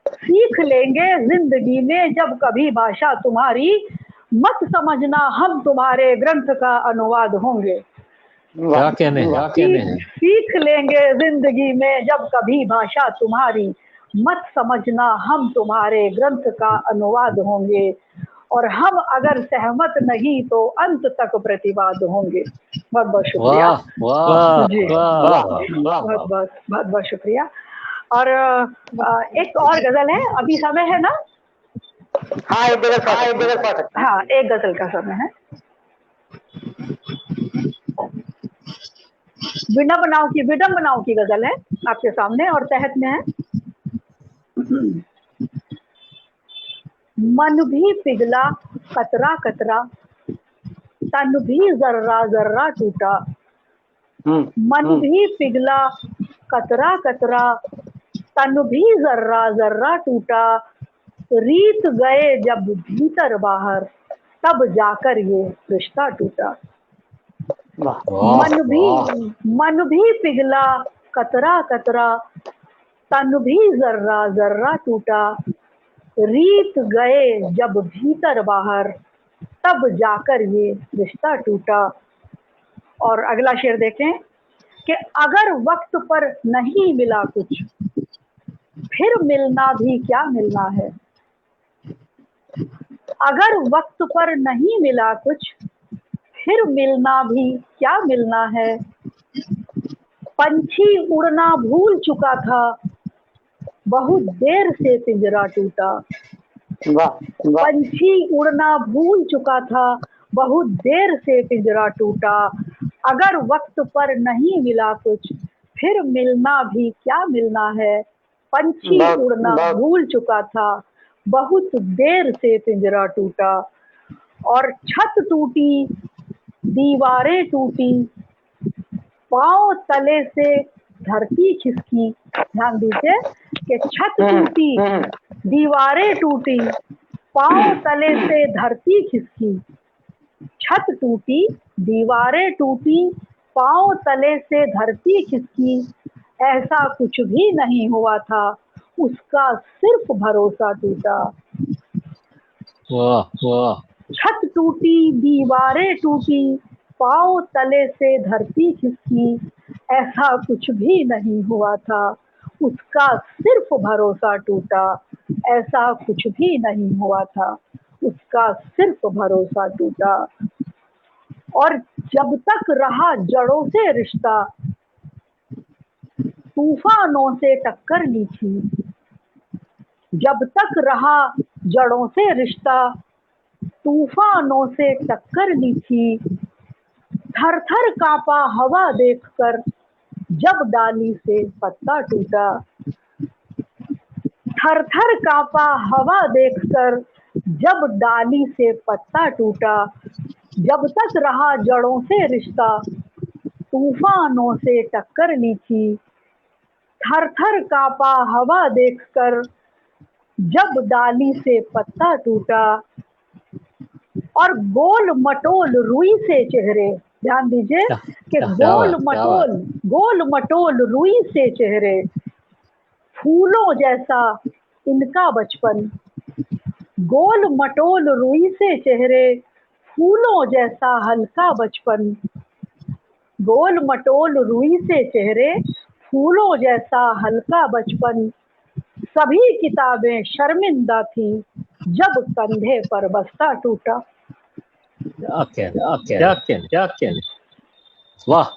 सीख लेंगे जिंदगी में जब कभी भाषा तुम्हारी, मत समझना हम तुम्हारे ग्रंथ का अनुवाद होंगे। क्या कहने हैं? सीख लेंगे जिंदगी में जब कभी भाषा तुम्हारी, मत समझना हम तुम्हारे ग्रंथ का अनुवाद होंगे। और हम अगर सहमत नहीं तो अंत तक प्रतिवाद होंगे। बहुत बहुत शुक्रिया। वाह जी, बहुत बहुत शुक्रिया। और एक और गजल है, अभी समय है ना? हाँ, एक गजल पढ़ सकते हैं। हाँ, एक गजल का समय है। विडम्बनाओं की गजल है आपके सामने और तहत में है। मन भी पिघला कतरा कतरा, तन भी जर्रा जर्रा टूटा। मन भी पिघला कतरा कतरा, तन भी जर्रा जर्रा टूटा। रीत गए जब भीतर बाहर, तब जाकर ये रिश्ता टूटा। मन भी पिघला कतरा कतरा, तन भी जर्रा जर्रा टूटा। रीत गए जब भीतर बाहर, तब जाकर ये रिश्ता टूटा। और अगला शेर देखें कि अगर वक्त पर नहीं मिला कुछ, फिर मिलना भी क्या मिलना है। अगर वक्त पर नहीं मिला कुछ, फिर मिलना भी क्या मिलना है। पंछी उड़ना भूल चुका था, बहुत देर से पिंजरा टूटा। पंछी उड़ना भूल चुका था, बहुत देर से पिंजरा टूटा। अगर वक्त पर नहीं मिला कुछ, फिर मिलना भी क्या मिलना है। पंछी उड़ना भूल चुका था, बहुत देर से पिंजरा टूटा। और छत टूटी दीवारें टूटी, पांव तले से धरती खिसकी। ध्यान दीजिए कि छत टूटी दीवारें टूटी, पांव तले से धरती खिसकी। छत टूटी दीवारें टूटी, पांव तले से धरती खिसकी। ऐसा कुछ भी नहीं हुआ था, उसका सिर्फ भरोसा टूटा। छत टूटी दीवारें टूटी, पांव तले से धरती खिसकी। ऐसा कुछ भी नहीं हुआ था, उसका सिर्फ भरोसा टूटा। ऐसा कुछ भी नहीं हुआ था, उसका सिर्फ भरोसा टूटा। और जब तक रहा जड़ों से रिश्ता, तूफानों से टक्कर ली थी। जब तक रहा जड़ों से रिश्ता, तूफानों से टक्कर ली थी। थर थर कांपा हवा देखकर, जब डाली से पत्ता टूटा। थर थर कांपा हवा देखकर, जब डाली से पत्ता टूटा। जब तक रहा जड़ों से रिश्ता, तूफानों से टक्कर ली थी। थर थर कांपा हवा देखकर, जब डाली से पत्ता टूटा। और गोल मटोल रुई से चेहरे, ध्यान दीजिए कि गोल मटोल रुई से चेहरे। फूलों जैसा इनका बचपन, गोल मटोल रुई से चेहरे। फूलों जैसा हल्का बचपन, गोल मटोल रुई से चेहरे। फूलों जैसा हल्का बचपन। सभी किताबें शर्मिंदा थी, जब कंधे पर बस्ता टूटा। क्या वाह।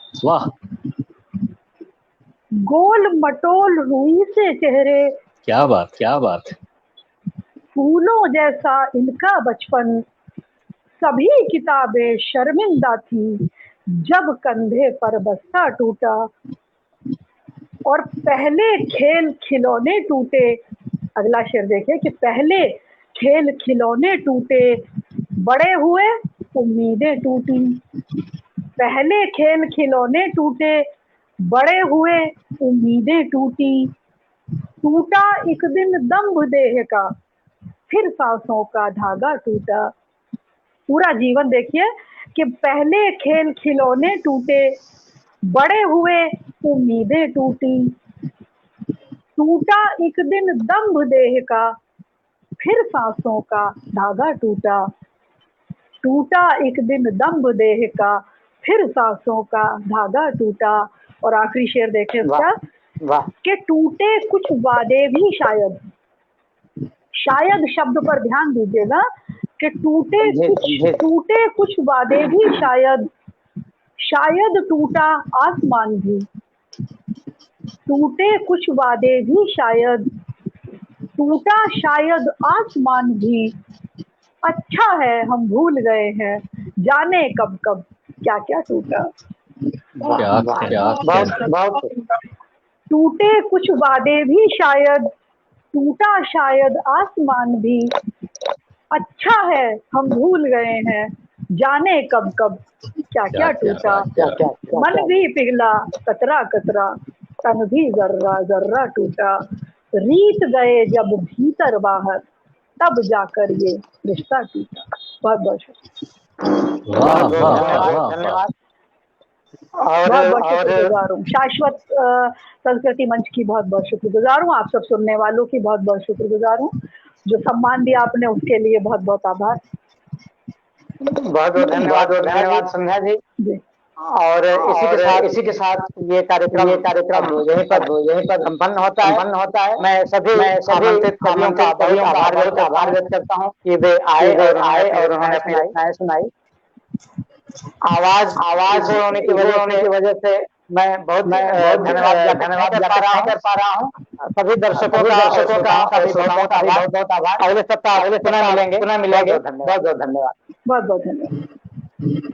गोल मटोल रुई से चेहरे, क्या बात। फूलों जैसा इनका बचपन। सभी किताबें शर्मिंदा थी, जब कंधे पर बस्ता टूटा। और पहले खेल खिलौने टूटे। अगला शेर देखिए कि पहले खेल खिलौने टूटे, बड़े हुए उम्मीदें टूटी। पहले खेल खिलौने टूटे, बड़े हुए उम्मीदें टूटी। टूटा एक दिन दम्भ देह का, फिर सांसों का धागा टूटा। पूरा जीवन देखिए कि पहले खेल खिलौने टूटे, बड़े हुए उम्मीदें टूटी। टूटा एक दिन दम्भ देह का, फिर सांसों का धागा टूटा। टूटा एक दिन दम्भ देह का, फिर सांसों का धागा टूटा। और आखिरी शेर देखें उसका कि टूटे कुछ वादे भी शायद शब्द पर ध्यान दीजिएगा कि टूटे कुछ वादे भी, शायद टूटा आसमान भी। टूटे कुछ वादे भी शायद, टूटा शायद आसमान भी। अच्छा है हम भूल गए हैं, जाने कब कब क्या क्या टूटा। टूटे कुछ वादे भी शायद, टूटा शायद आसमान भी। अच्छा है हम भूल गए हैं, जाने कब कब क्या क्या टूटा। मन भी पिघला कतरा कतरा, तन भी जर्रा जर्रा टूटा। रीत गए जब भीतर बाहर, तब जाकर ये रिश्ता टूटा। बहुत बहुत धन्यवाद। बहुत शुक्रगुजार हूँ। शाश्वत संस्कृति मंच की बहुत बहुत शुक्रगुजार हूँ। आप सब सुनने वालों की बहुत बहुत शुक्रगुजार हूँ। जो सम्मान दिया आपने उसके लिए बहुत बहुत आभार। बहुत बहुत धन्यवाद संध्या जी। और इसी के साथ ये कार्यक्रम यहीं पर संपन्न होता है। मैं सभी आमंत्रित कवियों का बहुत आभार व्यक्त करता हूँ कि वे आए और उन्होंने अपनी रचनाएं सुनाई। आवाज होने की वजह से मैं बहुत धन्यवाद कर पा रहा हूँ। सभी दर्शकों का भी बहुत आभार। अगले सप्ताह पुनः मिलेंगे। बहुत बहुत धन्यवाद।